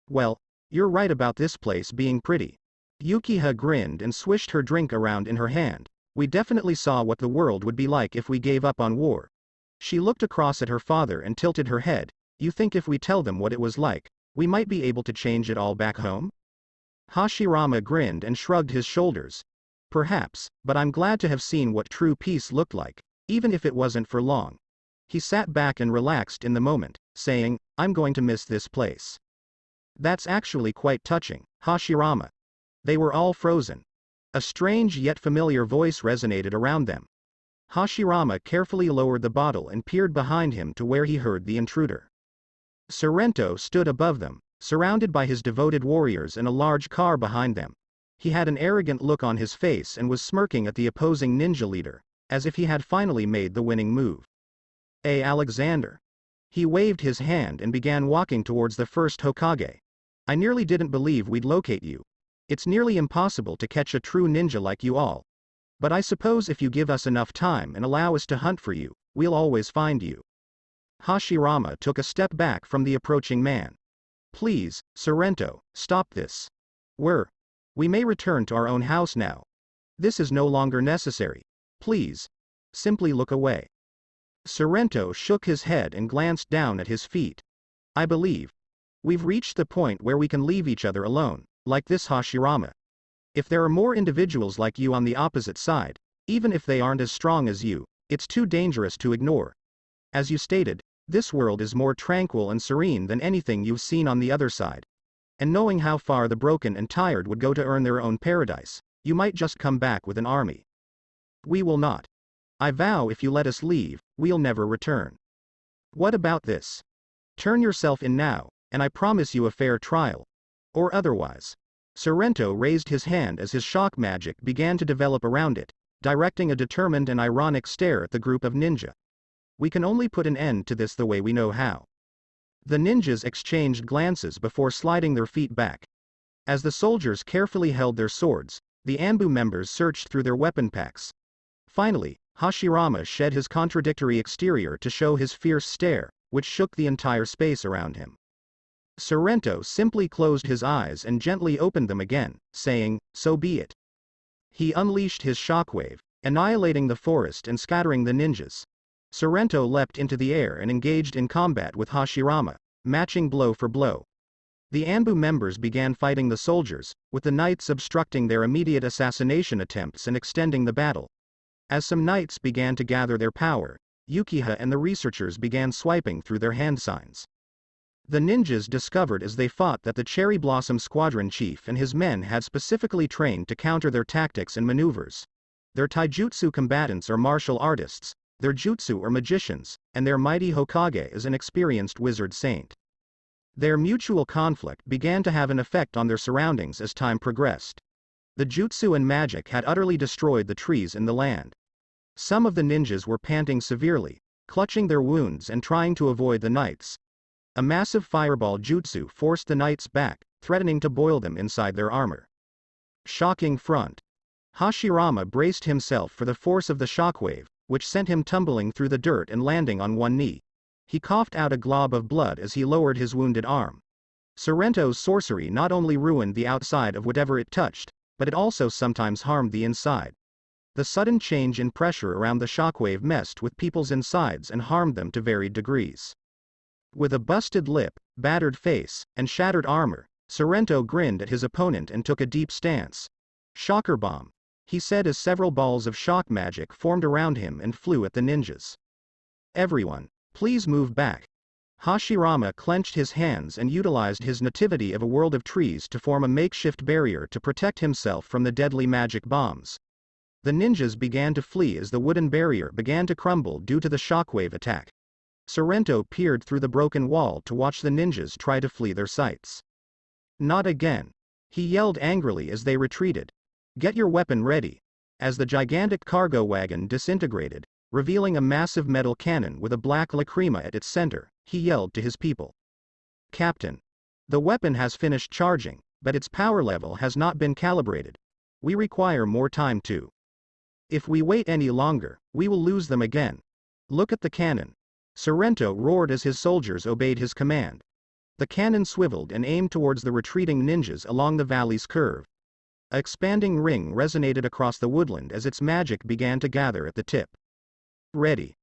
Well, you're right about this place being pretty." Yukiha grinned and swished her drink around in her hand. "We definitely saw what the world would be like if we gave up on war." She looked across at her father and tilted her head. "You think if we tell them what it was like, we might be able to change it all back home?" Hashirama grinned and shrugged his shoulders. Perhaps, but I'm glad to have seen what true peace looked like, even if it wasn't for long. He sat back and relaxed in the moment, saying, I'm going to miss this place. That's actually quite touching, Hashirama. They were all frozen. A strange yet familiar voice resonated around them. Hashirama carefully lowered the bottle and peered behind him to where he heard the intruder. Sorrento stood above them, surrounded by his devoted warriors and a large car behind them. He had an arrogant look on his face and was smirking at the opposing ninja leader, as if he had finally made the winning move. Hey Alexander. He waved his hand and began walking towards the first Hokage. I nearly didn't believe we'd locate you. It's nearly impossible to catch a true ninja like you all. But I suppose if you give us enough time and allow us to hunt for you, we'll always find you. Hashirama took a step back from the approaching man. Please, Sorrento, stop this. We may return to our own house now. This is no longer necessary. Please. Simply look away. Sorrento shook his head and glanced down at his feet. I believe we've reached the point where we can leave each other alone, like this Hashirama. If there are more individuals like you on the opposite side, even if they aren't as strong as you, it's too dangerous to ignore. As you stated, this world is more tranquil and serene than anything you've seen on the other side. And knowing how far the broken and tired would go to earn their own paradise, you might just come back with an army. We will not. I vow if you let us leave, we'll never return. What about this? Turn yourself in now, and I promise you a fair trial. Or otherwise. Sorrento raised his hand as his shock magic began to develop around it, directing a determined and ironic stare at the group of ninja. We can only put an end to this the way we know how. The ninjas exchanged glances before sliding their feet back. As the soldiers carefully held their swords, the Anbu members searched through their weapon packs. Finally, Hashirama shed his contradictory exterior to show his fierce stare, which shook the entire space around him. Sorrento simply closed his eyes and gently opened them again, saying, so be it. He unleashed his shockwave, annihilating the forest and scattering the ninjas. Sorrento leapt into the air and engaged in combat with Hashirama, matching blow for blow. The Anbu members began fighting the soldiers, with the knights obstructing their immediate assassination attempts and extending the battle. As some knights began to gather their power, Yukiha and the researchers began swiping through their hand signs. The ninjas discovered as they fought that the Cherry Blossom Squadron chief and his men had specifically trained to counter their tactics and maneuvers. Their taijutsu combatants are martial artists, their jutsu are magicians, and their mighty Hokage is an experienced wizard saint. Their mutual conflict began to have an effect on their surroundings as time progressed. The jutsu and magic had utterly destroyed the trees in the land. Some of the ninjas were panting severely, clutching their wounds and trying to avoid the knights. A massive fireball jutsu forced the knights back, threatening to boil them inside their armor. Shocking front. Hashirama braced himself for the force of the shockwave, which sent him tumbling through the dirt and landing on one knee. He coughed out a glob of blood as he lowered his wounded arm. Sorrento's sorcery not only ruined the outside of whatever it touched, but it also sometimes harmed the inside. The sudden change in pressure around the shockwave messed with people's insides and harmed them to varied degrees. With a busted lip, battered face, and shattered armor, Sorrento grinned at his opponent and took a deep stance. Shocker bomb, he said as several balls of shock magic formed around him and flew at the ninjas. Everyone, please move back. Hashirama clenched his hands and utilized his nativity of a world of trees to form a makeshift barrier to protect himself from the deadly magic bombs. The ninjas began to flee as the wooden barrier began to crumble due to the shockwave attack. Sorrento peered through the broken wall to watch the ninjas try to flee their sights. Not again. He yelled angrily as they retreated. Get your weapon ready. As the gigantic cargo wagon disintegrated, revealing a massive metal cannon with a black lacrima at its center, he yelled to his people. Captain. The weapon has finished charging, but its power level has not been calibrated. We require more time too. If we wait any longer, we will lose them again. Look at the cannon. Sorrento roared as his soldiers obeyed his command. The cannon swiveled and aimed towards the retreating ninjas along the valley's curve. An expanding ring resonated across the woodland as its magic began to gather at the tip. Ready.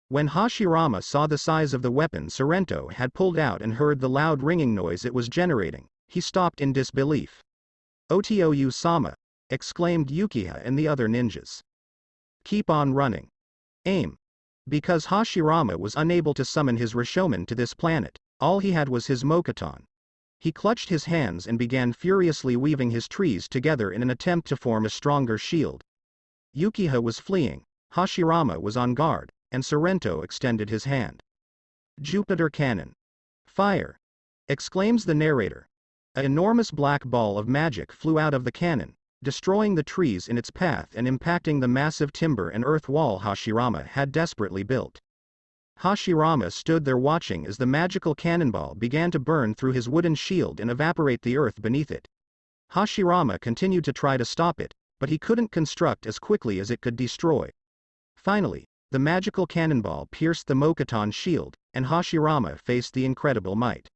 When Hashirama saw the size of the weapon Sorrento had pulled out and heard the loud ringing noise it was generating, he stopped in disbelief. Otou-sama, exclaimed Yukiha and the other ninjas. Keep on running. Aim. Because Hashirama was unable to summon his Rashomon to this planet, all he had was his Mokuton. He clutched his hands and began furiously weaving his trees together in an attempt to form a stronger shield. Yukiha was fleeing, Hashirama was on guard, and Sorrento extended his hand. Jupiter Cannon. Fire! Exclaims the narrator. An enormous black ball of magic flew out of the cannon, destroying the trees in its path and impacting the massive timber and earth wall Hashirama had desperately built. Hashirama stood there watching as the magical cannonball began to burn through his wooden shield and evaporate the earth beneath it. Hashirama continued to try to stop it, but he couldn't construct as quickly as it could destroy. Finally, the magical cannonball pierced the Mokuton shield, and Hashirama faced the incredible might.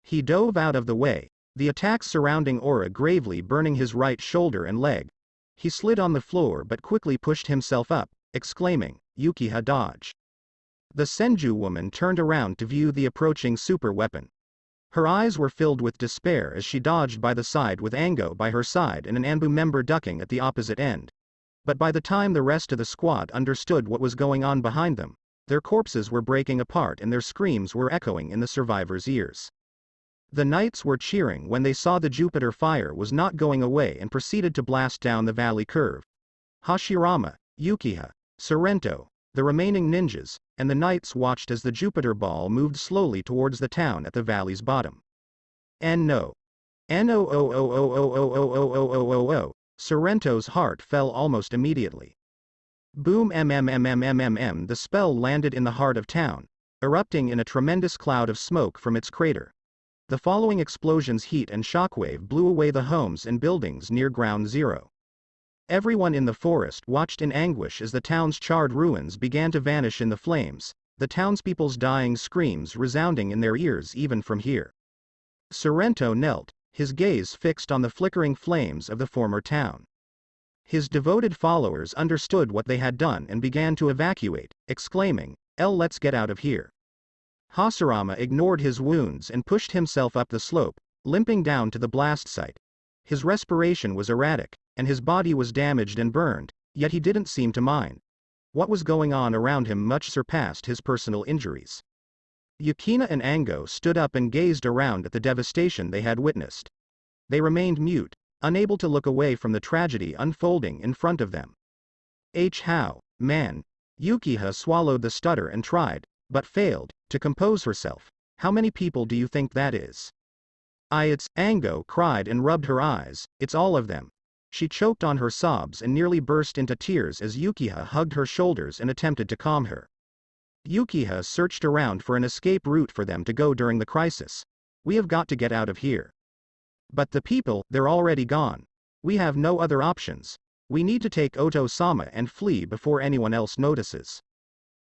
He dove out of the way, the attack surrounding aura gravely burning his right shoulder and leg. He slid on the floor but quickly pushed himself up, exclaiming, "Yukiha dodge." The Senju woman turned around to view the approaching super weapon. Her eyes were filled with despair as she dodged by the side with Ango by her side and an Anbu member ducking at the opposite end. But by the time the rest of the squad understood what was going on behind them, their corpses were breaking apart and their screams were echoing in the survivors' ears. The knights were cheering when they saw the Jupiter fire was not going away and proceeded to blast down the valley curve. Hashirama, Yukiha, Sorrento, the remaining ninjas, and the knights watched as the Jupiter ball moved slowly towards the town at the valley's bottom. No. No. Sorrento's heart fell almost immediately. Boom mmmmmmmm. The spell landed in the heart of town, erupting in a tremendous cloud of smoke from its crater. The following explosion's heat and shockwave blew away the homes and buildings near Ground Zero. Everyone in the forest watched in anguish as the town's charred ruins began to vanish in the flames, the townspeople's dying screams resounding in their ears even from here. Sorrento knelt, his gaze fixed on the flickering flames of the former town. His devoted followers understood what they had done and began to evacuate, exclaiming, Let's get out of here." Hashirama ignored his wounds and pushed himself up the slope, limping down to the blast site. His respiration was erratic, and his body was damaged and burned, yet he didn't seem to mind. What was going on around him much surpassed his personal injuries. Yukina and Ango stood up and gazed around at the devastation they had witnessed. They remained mute, unable to look away from the tragedy unfolding in front of them. How, man? Yukiha swallowed the stutter and tried, but failed, to compose herself. How many people do you think that is? It's, Ango cried and rubbed her eyes, it's all of them. She choked on her sobs and nearly burst into tears as Yukiha hugged her shoulders and attempted to calm her. Yukiha searched around for an escape route for them to go during the crisis. We have got to get out of here. But the people, they're already gone. We have no other options. We need to take Oto-sama and flee before anyone else notices.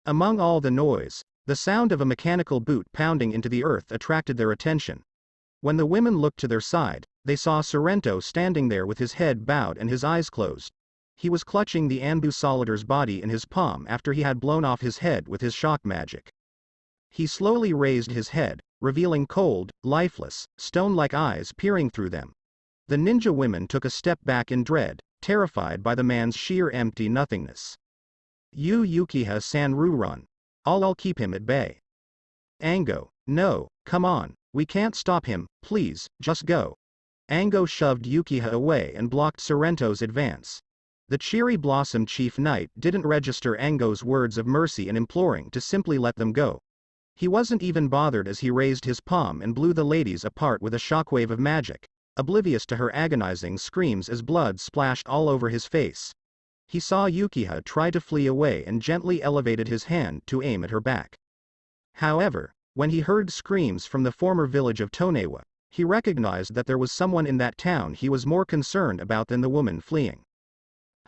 Among all the noise, the sound of a mechanical boot pounding into the earth attracted their attention. When the women looked to their side, they saw Sorrento standing there with his head bowed and his eyes closed. He was clutching the Anbu Solidar's body in his palm after he had blown off his head with his shock magic. He slowly raised his head, revealing cold, lifeless, stone-like eyes peering through them. The ninja women took a step back in dread, terrified by the man's sheer empty nothingness. Yukiha-san run. I'll keep him at bay. Ango, no, come on, we can't stop him, please, just go. Ango shoved Yukiha away and blocked Sorrento's advance. The Cherry Blossom Chief Knight didn't register Ango's words of mercy and imploring to simply let them go. He wasn't even bothered as he raised his palm and blew the ladies apart with a shockwave of magic, oblivious to her agonizing screams as blood splashed all over his face. He saw Yukiha try to flee away and gently elevated his hand to aim at her back. However, when he heard screams from the former village of Tonewa, he recognized that there was someone in that town he was more concerned about than the woman fleeing.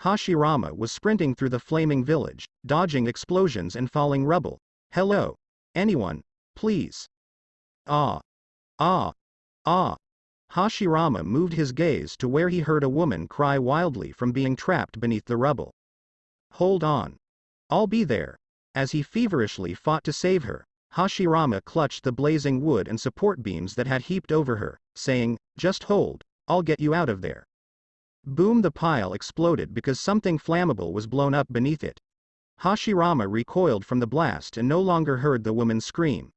Hashirama was sprinting through the flaming village, dodging explosions and falling rubble. Hello? Anyone? Please. Ah. Hashirama moved his gaze to where he heard a woman cry wildly from being trapped beneath the rubble. Hold on. I'll be there. As he feverishly fought to save her, Hashirama clutched the blazing wood and support beams that had heaped over her, saying, just hold, I'll get you out of there. Boom! The pile exploded because something flammable was blown up beneath it. Hashirama recoiled from the blast and no longer heard the woman scream.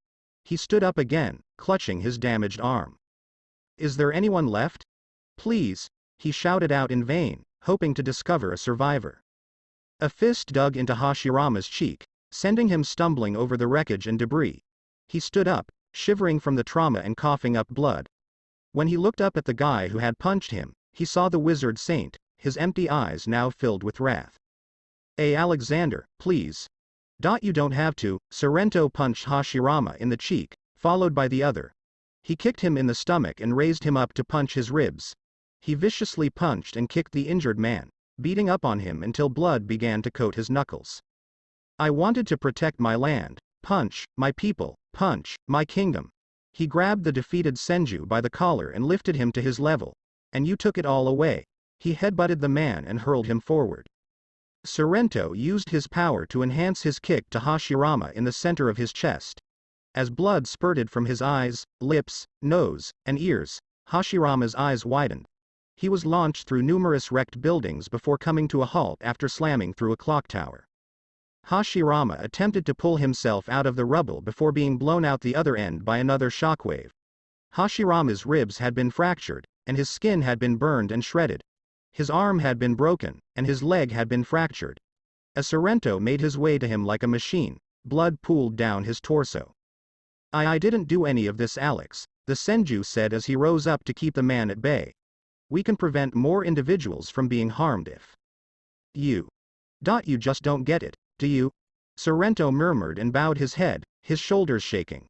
He stood up again, clutching his damaged arm. Is there anyone left? Please, he shouted out in vain, hoping to discover a survivor. A fist dug into Hashirama's cheek, sending him stumbling over the wreckage and debris. He stood up, shivering from the trauma and coughing up blood. When he looked up at the guy who had punched him, he saw the wizard saint, his empty eyes now filled with wrath. Hey Alexander, please. You don't have to. Sorrento punched Hashirama in the cheek, followed by the other. He kicked him in the stomach and raised him up to punch his ribs. He viciously punched and kicked the injured man, beating up on him until blood began to coat his knuckles. I wanted to protect my land, punch, my people, punch, my kingdom. He grabbed the defeated Senju by the collar and lifted him to his level. And you took it all away. He headbutted the man and hurled him forward. Sorrento used his power to enhance his kick to Hashirama in the center of his chest. As blood spurted from his eyes, lips, nose, and ears, Hashirama's eyes widened. He was launched through numerous wrecked buildings before coming to a halt after slamming through a clock tower. Hashirama attempted to pull himself out of the rubble before being blown out the other end by another shockwave. Hashirama's ribs had been fractured, and his skin had been burned and shredded. His arm had been broken, and his leg had been fractured. As Sorrento made his way to him like a machine, blood pooled down his torso. I didn't do any of this, Alex, the Senju said as he rose up to keep the man at bay. We can prevent more individuals from being harmed if you just don't get it, do you? Sorrento murmured and bowed his head, his shoulders shaking.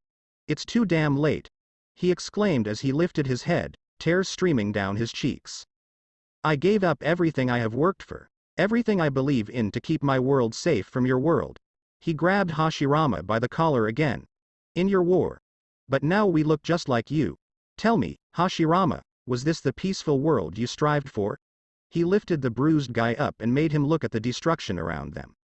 It's too damn late, he exclaimed as he lifted his head, tears streaming down his cheeks. I gave up everything I have worked for, everything I believe in to keep my world safe from your world. He grabbed Hashirama by the collar again. In your war. But now we look just like you. Tell me, Hashirama, was this the peaceful world you strived for? He lifted the bruised guy up and made him look at the destruction around them.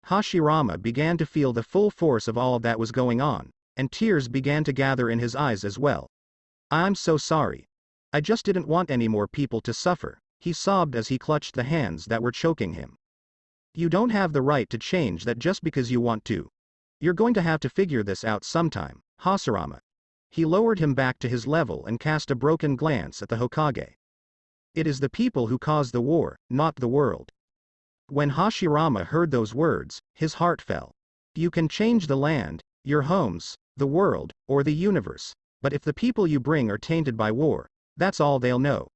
Hashirama began to feel the full force of all that was going on, and tears began to gather in his eyes as well. I'm so sorry. I just didn't want any more people to suffer, he sobbed as he clutched the hands that were choking him. You don't have the right to change that just because you want to. You're going to have to figure this out sometime, Hashirama. He lowered him back to his level and cast a broken glance at the Hokage. It is the people who cause the war, not the world. When Hashirama heard those words, his heart fell. You can change the land, your homes, the world, or the universe, but if the people you bring are tainted by war, that's all they'll know.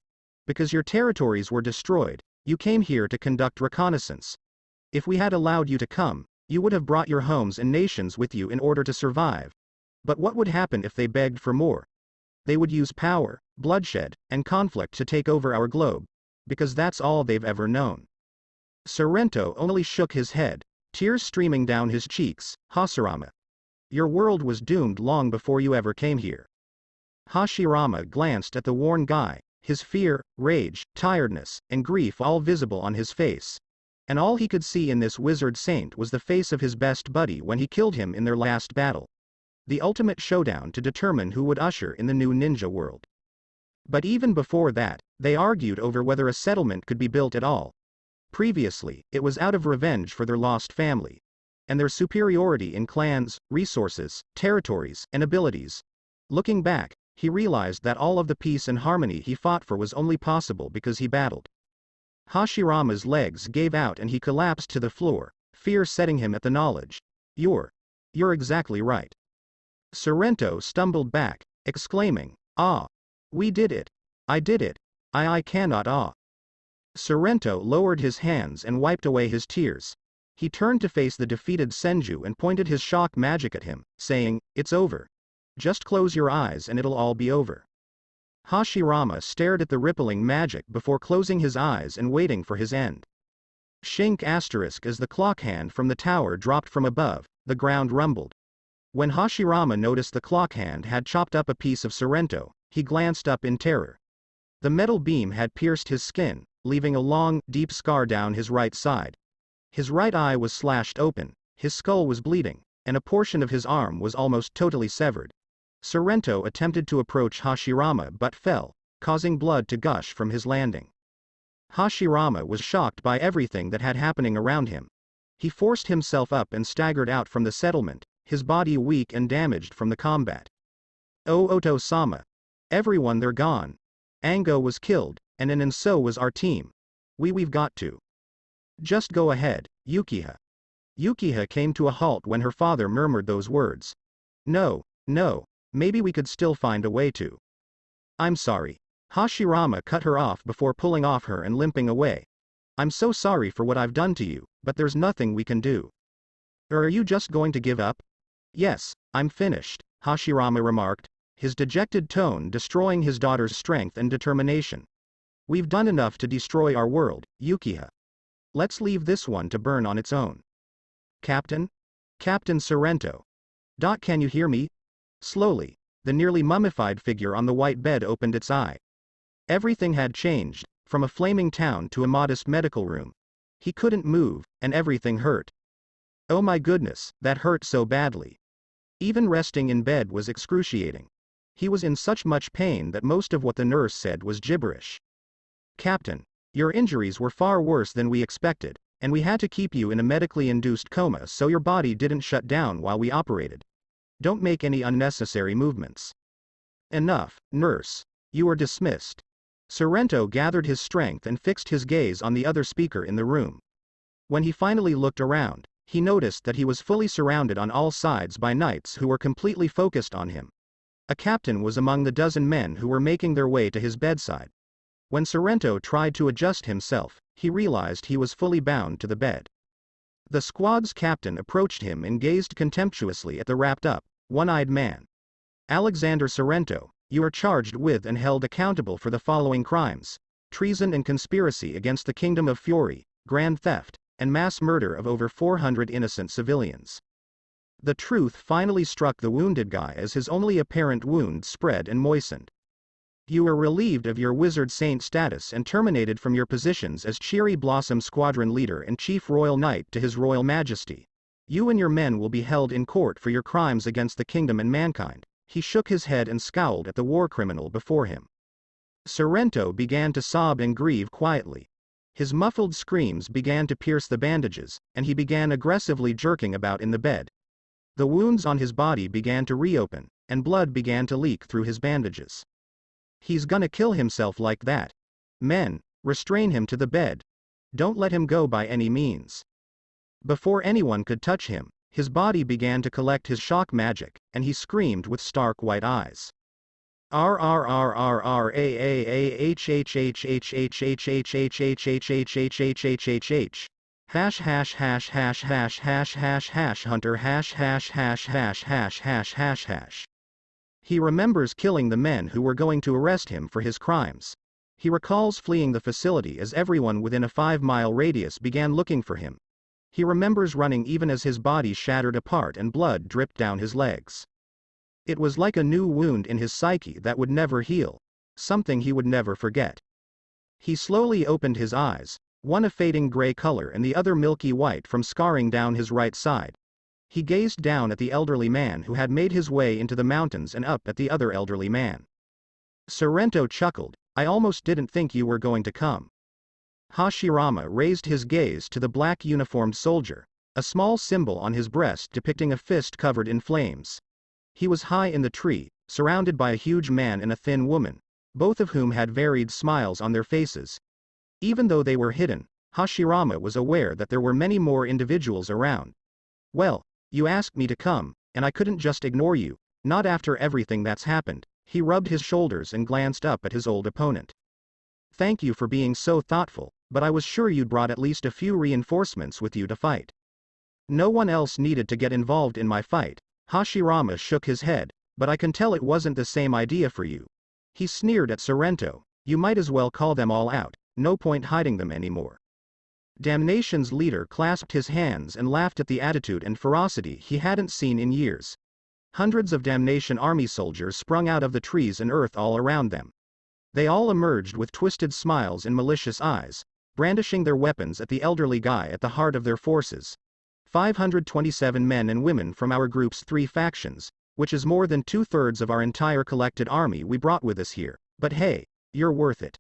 Because your territories were destroyed, you came here to conduct reconnaissance. If we had allowed you to come, you would have brought your homes and nations with you in order to survive. But what would happen if they begged for more? They would use power, bloodshed, and conflict to take over our globe. Because that's all they've ever known. Sorrento only shook his head, tears streaming down his cheeks. Hashirama. Your world was doomed long before you ever came here. Hashirama glanced at the worn guy, his fear, rage, tiredness, and grief all visible on his face. And all he could see in this wizard saint was the face of his best buddy when he killed him in their last battle. The ultimate showdown to determine who would usher in the new ninja world. But even before that, they argued over whether a settlement could be built at all. Previously, it was out of revenge for their lost family. And their superiority in clans, resources, territories, and abilities. Looking back, he realized that all of the peace and harmony he fought for was only possible because he battled. Hashirama's legs gave out and he collapsed to the floor, fear setting him at the knowledge. You're exactly right. Sorrento stumbled back, exclaiming, Ah! We did it! I did it! I cannot Sorrento lowered his hands and wiped away his tears. He turned to face the defeated Senju and pointed his shock magic at him, saying, It's over. Just close your eyes and it'll all be over. Hashirama stared at the rippling magic before closing his eyes and waiting for his end. Shink asterisk as the clock hand from the tower dropped from above, the ground rumbled. When Hashirama noticed the clock hand had chopped up a piece of Sorrento, he glanced up in terror. The metal beam had pierced his skin, leaving a long, deep scar down his right side. His right eye was slashed open, his skull was bleeding, and a portion of his arm was almost totally severed. Sorrento attempted to approach Hashirama but fell, causing blood to gush from his landing. Hashirama was shocked by everything that had happening around him. He forced himself up and staggered out from the settlement, his body weak and damaged from the combat. Oh Oto-sama. Everyone, they're gone. Ango was killed, and so was our team. We've got to. Just go ahead, Yukiha. Yukiha came to a halt when her father murmured those words. No, maybe we could still find a way to. I'm sorry. Hashirama cut her off before pulling off her and limping away. I'm so sorry for what I've done to you, but there's nothing we can do. Or are you just going to give up? Yes, I'm finished, Hashirama remarked, his dejected tone destroying his daughter's strength and determination. We've done enough to destroy our world, Yukiha. Let's leave this one to burn on its own. Captain? Captain Sorrento. Can you hear me? Slowly, the nearly mummified figure on the white bed opened its eye. Everything had changed, from a flaming town to a modest medical room. He couldn't move, and everything hurt. Oh my goodness, that hurt so badly. Even resting in bed was excruciating. He was in such much pain that most of what the nurse said was gibberish. Captain, your injuries were far worse than we expected, and we had to keep you in a medically induced coma so your body didn't shut down while we operated. Don't make any unnecessary movements. Enough, nurse. You are dismissed. Sorrento gathered his strength and fixed his gaze on the other speaker in the room. When he finally looked around, he noticed that he was fully surrounded on all sides by knights who were completely focused on him. A captain was among the dozen men who were making their way to his bedside. When Sorrento tried to adjust himself, he realized he was fully bound to the bed. The squad's captain approached him and gazed contemptuously at the wrapped-up, one-eyed man. Alexander Sorrento, you are charged with and held accountable for the following crimes: treason and conspiracy against the Kingdom of Fury, grand theft, and mass murder of over 400 innocent civilians. The truth finally struck the wounded guy as his only apparent wound spread and moistened. You were relieved of your wizard saint status and terminated from your positions as Cherry Blossom Squadron Leader and Chief Royal Knight to His Royal Majesty. You and your men will be held in court for your crimes against the kingdom and mankind. He shook his head and scowled at the war criminal before him. Sorrento began to sob and grieve quietly. His muffled screams began to pierce the bandages, and he began aggressively jerking about in the bed. The wounds on his body began to reopen, and blood began to leak through his bandages. He's gonna kill himself like that. Men, restrain him to the bed. Don't let him go by any means. Before anyone could touch him, his body began to collect his shock magic, and he screamed with stark white eyes. R R R R R A A A H H H H H H H H H H H H H H H H hash hash hash hash hash hash hash hash hunter hash hash hash hash hash hash hash hash. He remembers killing the men who were going to arrest him for his crimes. He recalls fleeing the facility as everyone within a 5-mile radius began looking for him. He remembers running even as his body shattered apart and blood dripped down his legs. It was like a new wound in his psyche that would never heal, something he would never forget. He slowly opened his eyes, one a fading gray color and the other milky white from scarring down his right side. He gazed down at the elderly man who had made his way into the mountains and up at the other elderly man. Sorrento chuckled, I almost didn't think you were going to come. Hashirama raised his gaze to the black uniformed soldier, a small symbol on his breast depicting a fist covered in flames. He was high in the tree, surrounded by a huge man and a thin woman, both of whom had varied smiles on their faces. Even though they were hidden, Hashirama was aware that there were many more individuals around. Well, you asked me to come, and I couldn't just ignore you, not after everything that's happened. He rubbed his shoulders and glanced up at his old opponent. Thank you for being so thoughtful, but I was sure you'd brought at least a few reinforcements with you to fight. No one else needed to get involved in my fight. Hashirama shook his head, but I can tell it wasn't the same idea for you. He sneered at Sorrento, you might as well call them all out, no point hiding them anymore. Damnation's leader clasped his hands and laughed at the attitude and ferocity he hadn't seen in years. Hundreds of Damnation army soldiers sprung out of the trees and earth all around them. They all emerged with twisted smiles and malicious eyes, brandishing their weapons at the elderly guy at the heart of their forces. 527 men and women from our group's 3 factions, which is more than 2/3 of our entire collected army we brought with us here, but hey, you're worth it.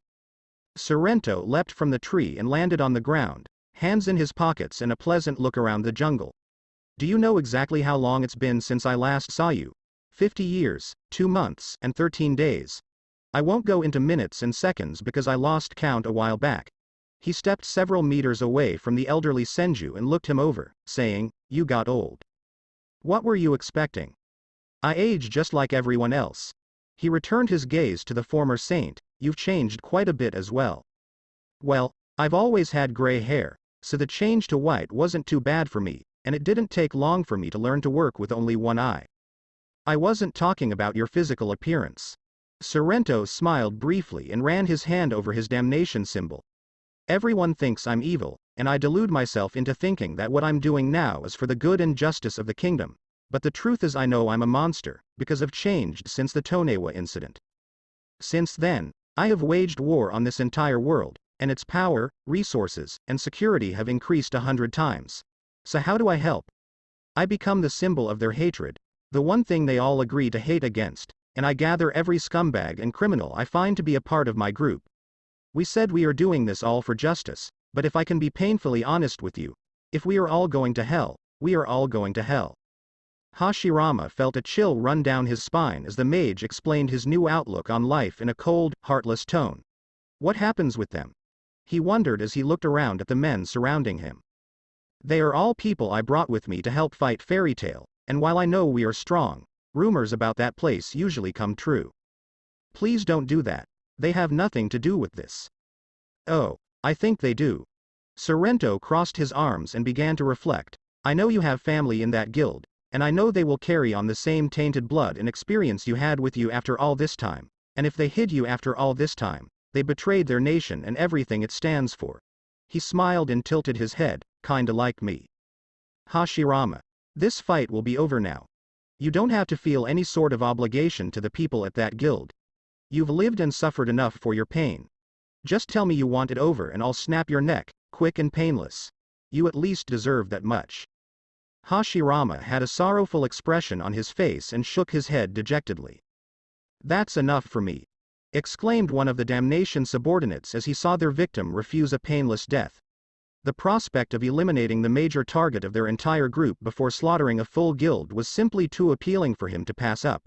Sorrento leapt from the tree and landed on the ground, hands in his pockets and a pleasant look around the jungle. Do you know exactly how long it's been since I last saw you? 50 years, 2 months, and 13 days. I won't go into minutes and seconds because I lost count a while back. He stepped several meters away from the elderly Senju and looked him over, saying, "You got old. What were you expecting? I age just like everyone else." He returned his gaze to the former saint. "You've changed quite a bit as well." "Well, I've always had gray hair, so the change to white wasn't too bad for me, and it didn't take long for me to learn to work with only one eye. I wasn't talking about your physical appearance." Sorrento smiled briefly and ran his hand over his damnation symbol. "Everyone thinks I'm evil, and I delude myself into thinking that what I'm doing now is for the good and justice of the kingdom, but the truth is I know I'm a monster, because I've changed since the Tonewa incident. Since then, I have waged war on this entire world, and its power, resources, and security have increased 100 times. So how do I help? I become the symbol of their hatred, the one thing they all agree to hate against, and I gather every scumbag and criminal I find to be a part of my group. We said we are doing this all for justice, but if I can be painfully honest with you, if we are all going to hell, we are all going to hell." Hashirama felt a chill run down his spine as the mage explained his new outlook on life in a cold, heartless tone. What happens with them? He wondered as he looked around at the men surrounding him. They are all people I brought with me to help fight Fairy Tail, and while I know we are strong, rumors about that place usually come true. Please don't do that. They have nothing to do with this. Oh, I think they do. Sorrento crossed his arms and began to reflect. I know you have family in that guild, and I know they will carry on the same tainted blood and experience you had with you after all this time, and if they hid you after all this time, they betrayed their nation and everything it stands for. He smiled and tilted his head, kinda like me. Hashirama. This fight will be over now. You don't have to feel any sort of obligation to the people at that guild. You've lived and suffered enough for your pain. Just tell me you want it over and I'll snap your neck, quick and painless. You at least deserve that much." Hashirama had a sorrowful expression on his face and shook his head dejectedly. "That's enough for me," exclaimed one of the damnation subordinates as he saw their victim refuse a painless death. The prospect of eliminating the major target of their entire group before slaughtering a full guild was simply too appealing for him to pass up.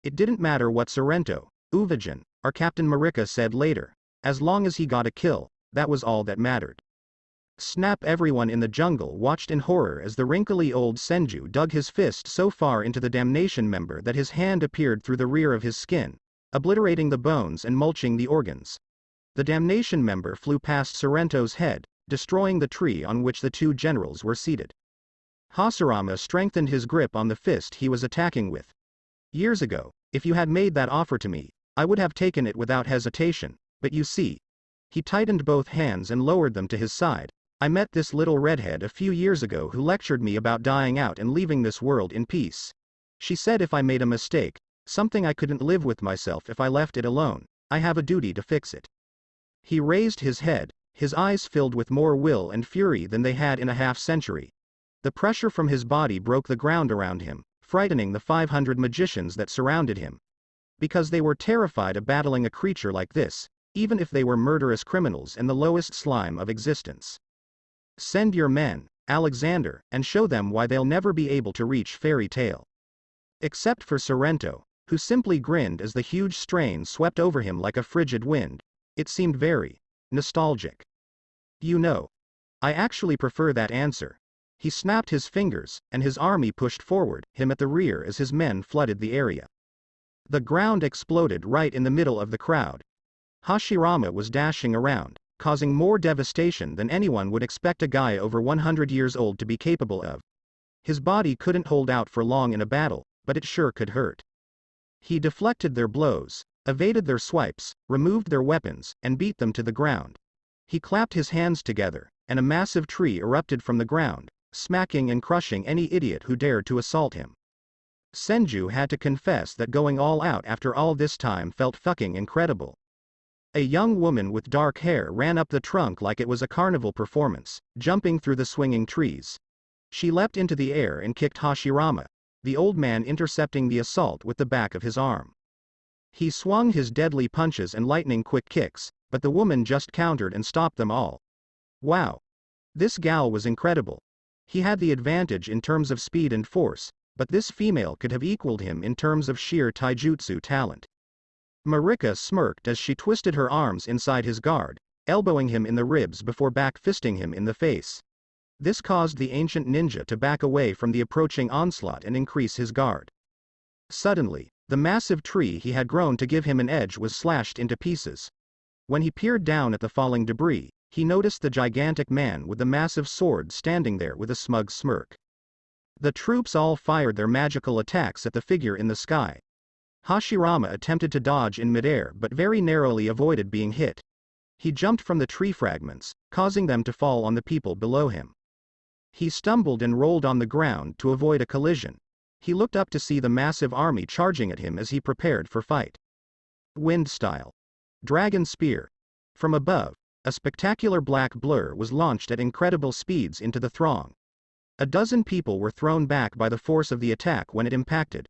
It didn't matter what Sorrento, Uvajan, or Captain Marika said later, as long as he got a kill, that was all that mattered. Snap! Everyone in the jungle watched in horror as the wrinkly old Senju dug his fist so far into the damnation member that his hand appeared through the rear of his skin, obliterating the bones and mulching the organs. The damnation member flew past Sorrento's head, destroying the tree on which the two generals were seated. Hashirama strengthened his grip on the fist he was attacking with. "Years ago, if you had made that offer to me, I would have taken it without hesitation, but you see." He tightened both hands and lowered them to his side. "I met this little redhead a few years ago who lectured me about dying out and leaving this world in peace. She said if I made a mistake, something I couldn't live with myself if I left it alone, I have a duty to fix it." He raised his head, his eyes filled with more will and fury than they had in a half-century. The pressure from his body broke the ground around him, frightening the 500 magicians that surrounded him. Because they were terrified of battling a creature like this, even if they were murderous criminals and the lowest slime of existence. "Send your men, Alexander, and show them why they'll never be able to reach Fairy Tail." Except for Sorrento, who simply grinned as the huge strain swept over him like a frigid wind. It seemed very nostalgic. "You know, I actually prefer that answer." He snapped his fingers, and his army pushed forward, him at the rear as his men flooded the area. The ground exploded right in the middle of the crowd. Hashirama was dashing around, causing more devastation than anyone would expect a guy over 100 years old to be capable of. His body couldn't hold out for long in a battle, but it sure could hurt. He deflected their blows, evaded their swipes, removed their weapons, and beat them to the ground. He clapped his hands together, and a massive tree erupted from the ground, smacking and crushing any idiot who dared to assault him. Senju had to confess that going all out after all this time felt fucking incredible. A young woman with dark hair ran up the trunk like it was a carnival performance, jumping through the swinging trees. She leapt into the air and kicked Hashirama, the old man intercepting the assault with the back of his arm. He swung his deadly punches and lightning-quick kicks, but the woman just countered and stopped them all. Wow. This gal was incredible. He had the advantage in terms of speed and force, but this female could have equaled him in terms of sheer taijutsu talent. Marika smirked as she twisted her arms inside his guard, elbowing him in the ribs before back-fisting him in the face. This caused the ancient ninja to back away from the approaching onslaught and increase his guard. Suddenly, the massive tree he had grown to give him an edge was slashed into pieces. When he peered down at the falling debris, he noticed the gigantic man with the massive sword standing there with a smug smirk. The troops all fired their magical attacks at the figure in the sky. Hashirama attempted to dodge in midair but very narrowly avoided being hit. He jumped from the tree fragments, causing them to fall on the people below him. He stumbled and rolled on the ground to avoid a collision. He looked up to see the massive army charging at him as he prepared for fight. Wind style. Dragon spear. From above, a spectacular black blur was launched at incredible speeds into the throng. A dozen people were thrown back by the force of the attack when it impacted.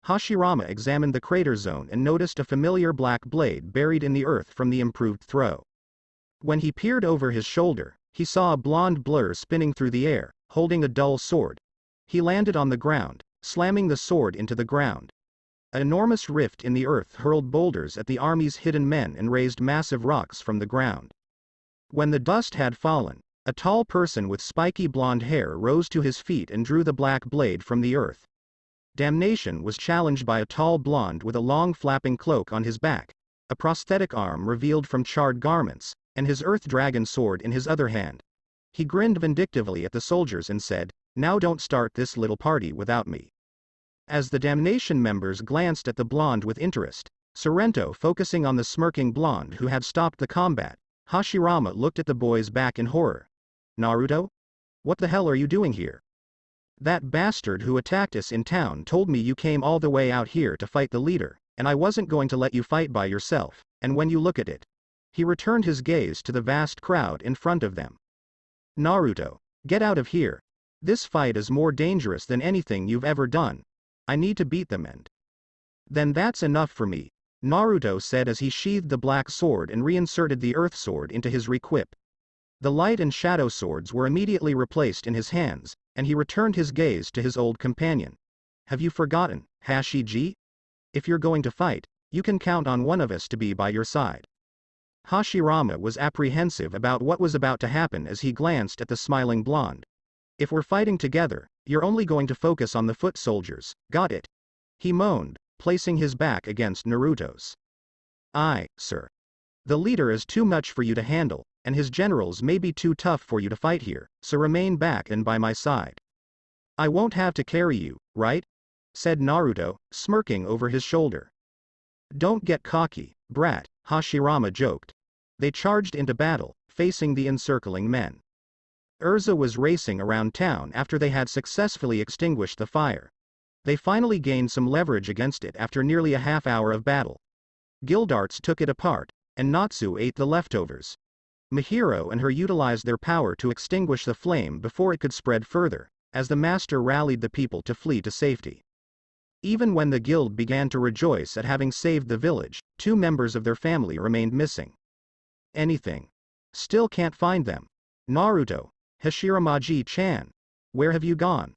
Hashirama examined the crater zone and noticed a familiar black blade buried in the earth from the improved throw. When he peered over his shoulder, he saw a blonde blur spinning through the air, holding a dull sword. He landed on the ground, slamming the sword into the ground. An enormous rift in the earth hurled boulders at the army's hidden men and raised massive rocks from the ground. When the dust had fallen, a tall person with spiky blonde hair rose to his feet and drew the black blade from the earth. Damnation was challenged by a tall blonde with a long flapping cloak on his back, a prosthetic arm revealed from charred garments, and his earth dragon sword in his other hand. He grinned vindictively at the soldiers and said, "Now don't start this little party without me." As the Damnation members glanced at the blonde with interest, Sorrento focusing on the smirking blonde who had stopped the combat, Hashirama looked at the boys back in horror. "Naruto? What the hell are you doing here? That bastard who attacked us in town told me you came all the way out here to fight the leader, and I wasn't going to let you fight by yourself, and when you look at it." He returned his gaze to the vast crowd in front of them. "Naruto, get out of here. This fight is more dangerous than anything you've ever done. I need to beat them and..." "Then that's enough for me," Naruto said as he sheathed the black sword and reinserted the earth sword into his requip. The light and shadow swords were immediately replaced in his hands, and he returned his gaze to his old companion. "Have you forgotten, Hashi-ji? If you're going to fight, you can count on one of us to be by your side." Hashirama was apprehensive about what was about to happen as he glanced at the smiling blonde. "If we're fighting together, you're only going to focus on the foot soldiers, got it?" he moaned, placing his back against Naruto's. "Aye, sir. The leader is too much for you to handle, and his generals may be too tough for you to fight here, so remain back and by my side. I won't have to carry you, right?" said Naruto, smirking over his shoulder. "Don't get cocky, brat," Hashirama joked. They charged into battle, facing the encircling men. Urza was racing around town after they had successfully extinguished the fire. They finally gained some leverage against it after nearly a half hour of battle. Gildarts took it apart, and Natsu ate the leftovers. Mahiro and her utilized their power to extinguish the flame before it could spread further, as the master rallied the people to flee to safety. Even when the guild began to rejoice at having saved the village, 2 members of their family remained missing. "Anything? Still can't find them. Naruto, Hashirama-ji-chan. Where have you gone?"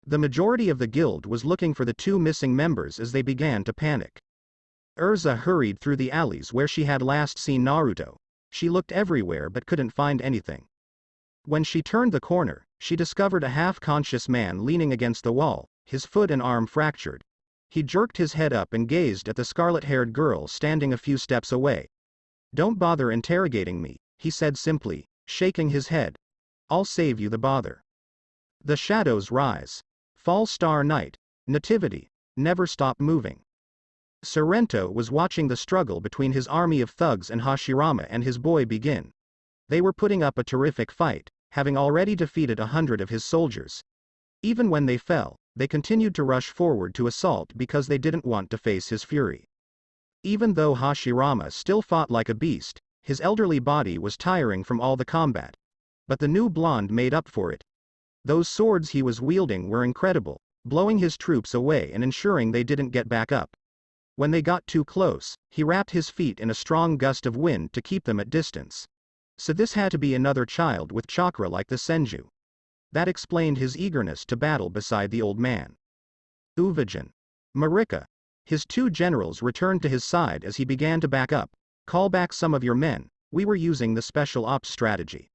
The majority of the guild was looking for the 2 missing members as they began to panic. Urza hurried through the alleys where she had last seen Naruto. She looked everywhere but couldn't find anything. When she turned the corner, she discovered a half-conscious man leaning against the wall, his foot and arm fractured. He jerked his head up and gazed at the scarlet-haired girl standing a few steps away. "Don't bother interrogating me," he said simply, shaking his head. "I'll save you the bother." The shadows rise. Fall star night. Nativity. Never stop moving. Sorrento was watching the struggle between his army of thugs and Hashirama and his boy begin. They were putting up a terrific fight, having already defeated 100 of his soldiers. Even when they fell, they continued to rush forward to assault because they didn't want to face his fury. Even though Hashirama still fought like a beast, his elderly body was tiring from all the combat. But the new blonde made up for it. Those swords he was wielding were incredible, blowing his troops away and ensuring they didn't get back up. When they got too close, he wrapped his feet in a strong gust of wind to keep them at distance. So this had to be another child with chakra like the Senju. That explained his eagerness to battle beside the old man. Uvajin. Marika. His two generals returned to his side as he began to back up. Call back some of your men, we were using the special ops strategy.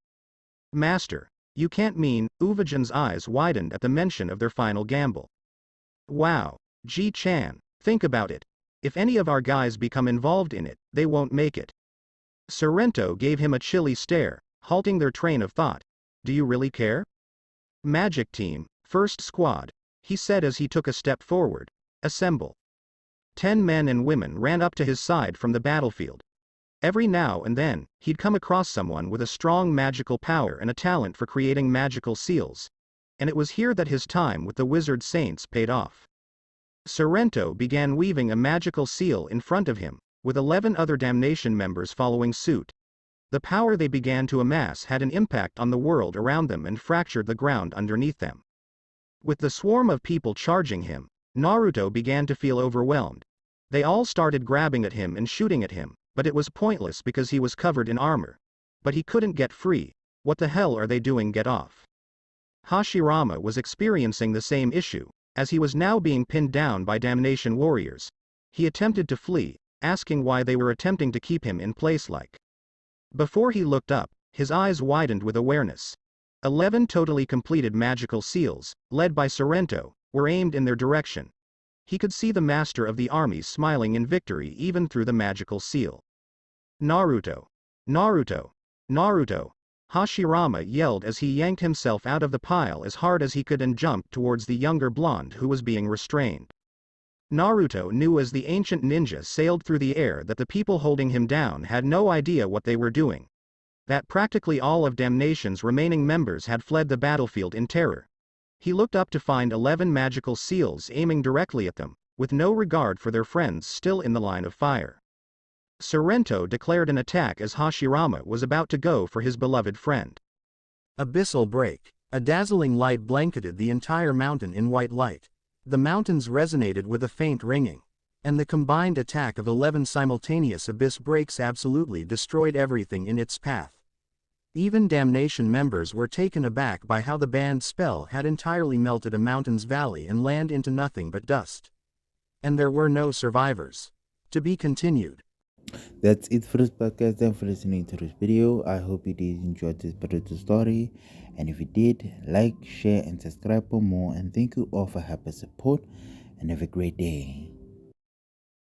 Master. You can't mean, Uvajin's eyes widened at the mention of their final gamble. Wow. Ji-chan, think about it. If any of our guys become involved in it, they won't make it. Sorrento gave him a chilly stare, halting their train of thought. Do you really care? Magic team, first squad, he said as he took a step forward. Assemble. 10 men and women ran up to his side from the battlefield. Every now and then, he'd come across someone with a strong magical power and a talent for creating magical seals. And it was here that his time with the wizard saints paid off. Sorrento began weaving a magical seal in front of him, with 11 other damnation members following suit. The power they began to amass had an impact on the world around them and fractured the ground underneath them. With the swarm of people charging him, Naruto began to feel overwhelmed. They all started grabbing at him and shooting at him, but it was pointless because he was covered in armor. But he couldn't get free. What the hell are they doing? Get off. Hashirama was experiencing the same issue, as he was now being pinned down by damnation warriors. He attempted to flee, asking why they were attempting to keep him in place like. Before he looked up, his eyes widened with awareness. 11 totally completed magical seals, led by Sorrento, were aimed in their direction. He could see the master of the army smiling in victory even through the magical seal. Naruto! Naruto! Naruto! Hashirama yelled as he yanked himself out of the pile as hard as he could and jumped towards the younger blonde who was being restrained. Naruto knew as the ancient ninja sailed through the air that the people holding him down had no idea what they were doing. That practically all of Damnation's remaining members had fled the battlefield in terror. He looked up to find 11 magical seals aiming directly at them, with no regard for their friends still in the line of fire. Sorrento declared an attack as Hashirama was about to go for his beloved friend. Abyssal break. A dazzling light blanketed the entire mountain in white light. The mountains resonated with a faint ringing. And the combined attack of 11 simultaneous abyss breaks absolutely destroyed everything in its path. Even Damnation members were taken aback by how the banned spell had entirely melted a mountain's valley and land into nothing but dust. And there were no survivors. To be continued. That's it for this podcast. Thanks for listening to this video. I hope you did enjoy this Naruto story, and if you did, like, share and subscribe for more. And thank you all for happy support, and have a great day.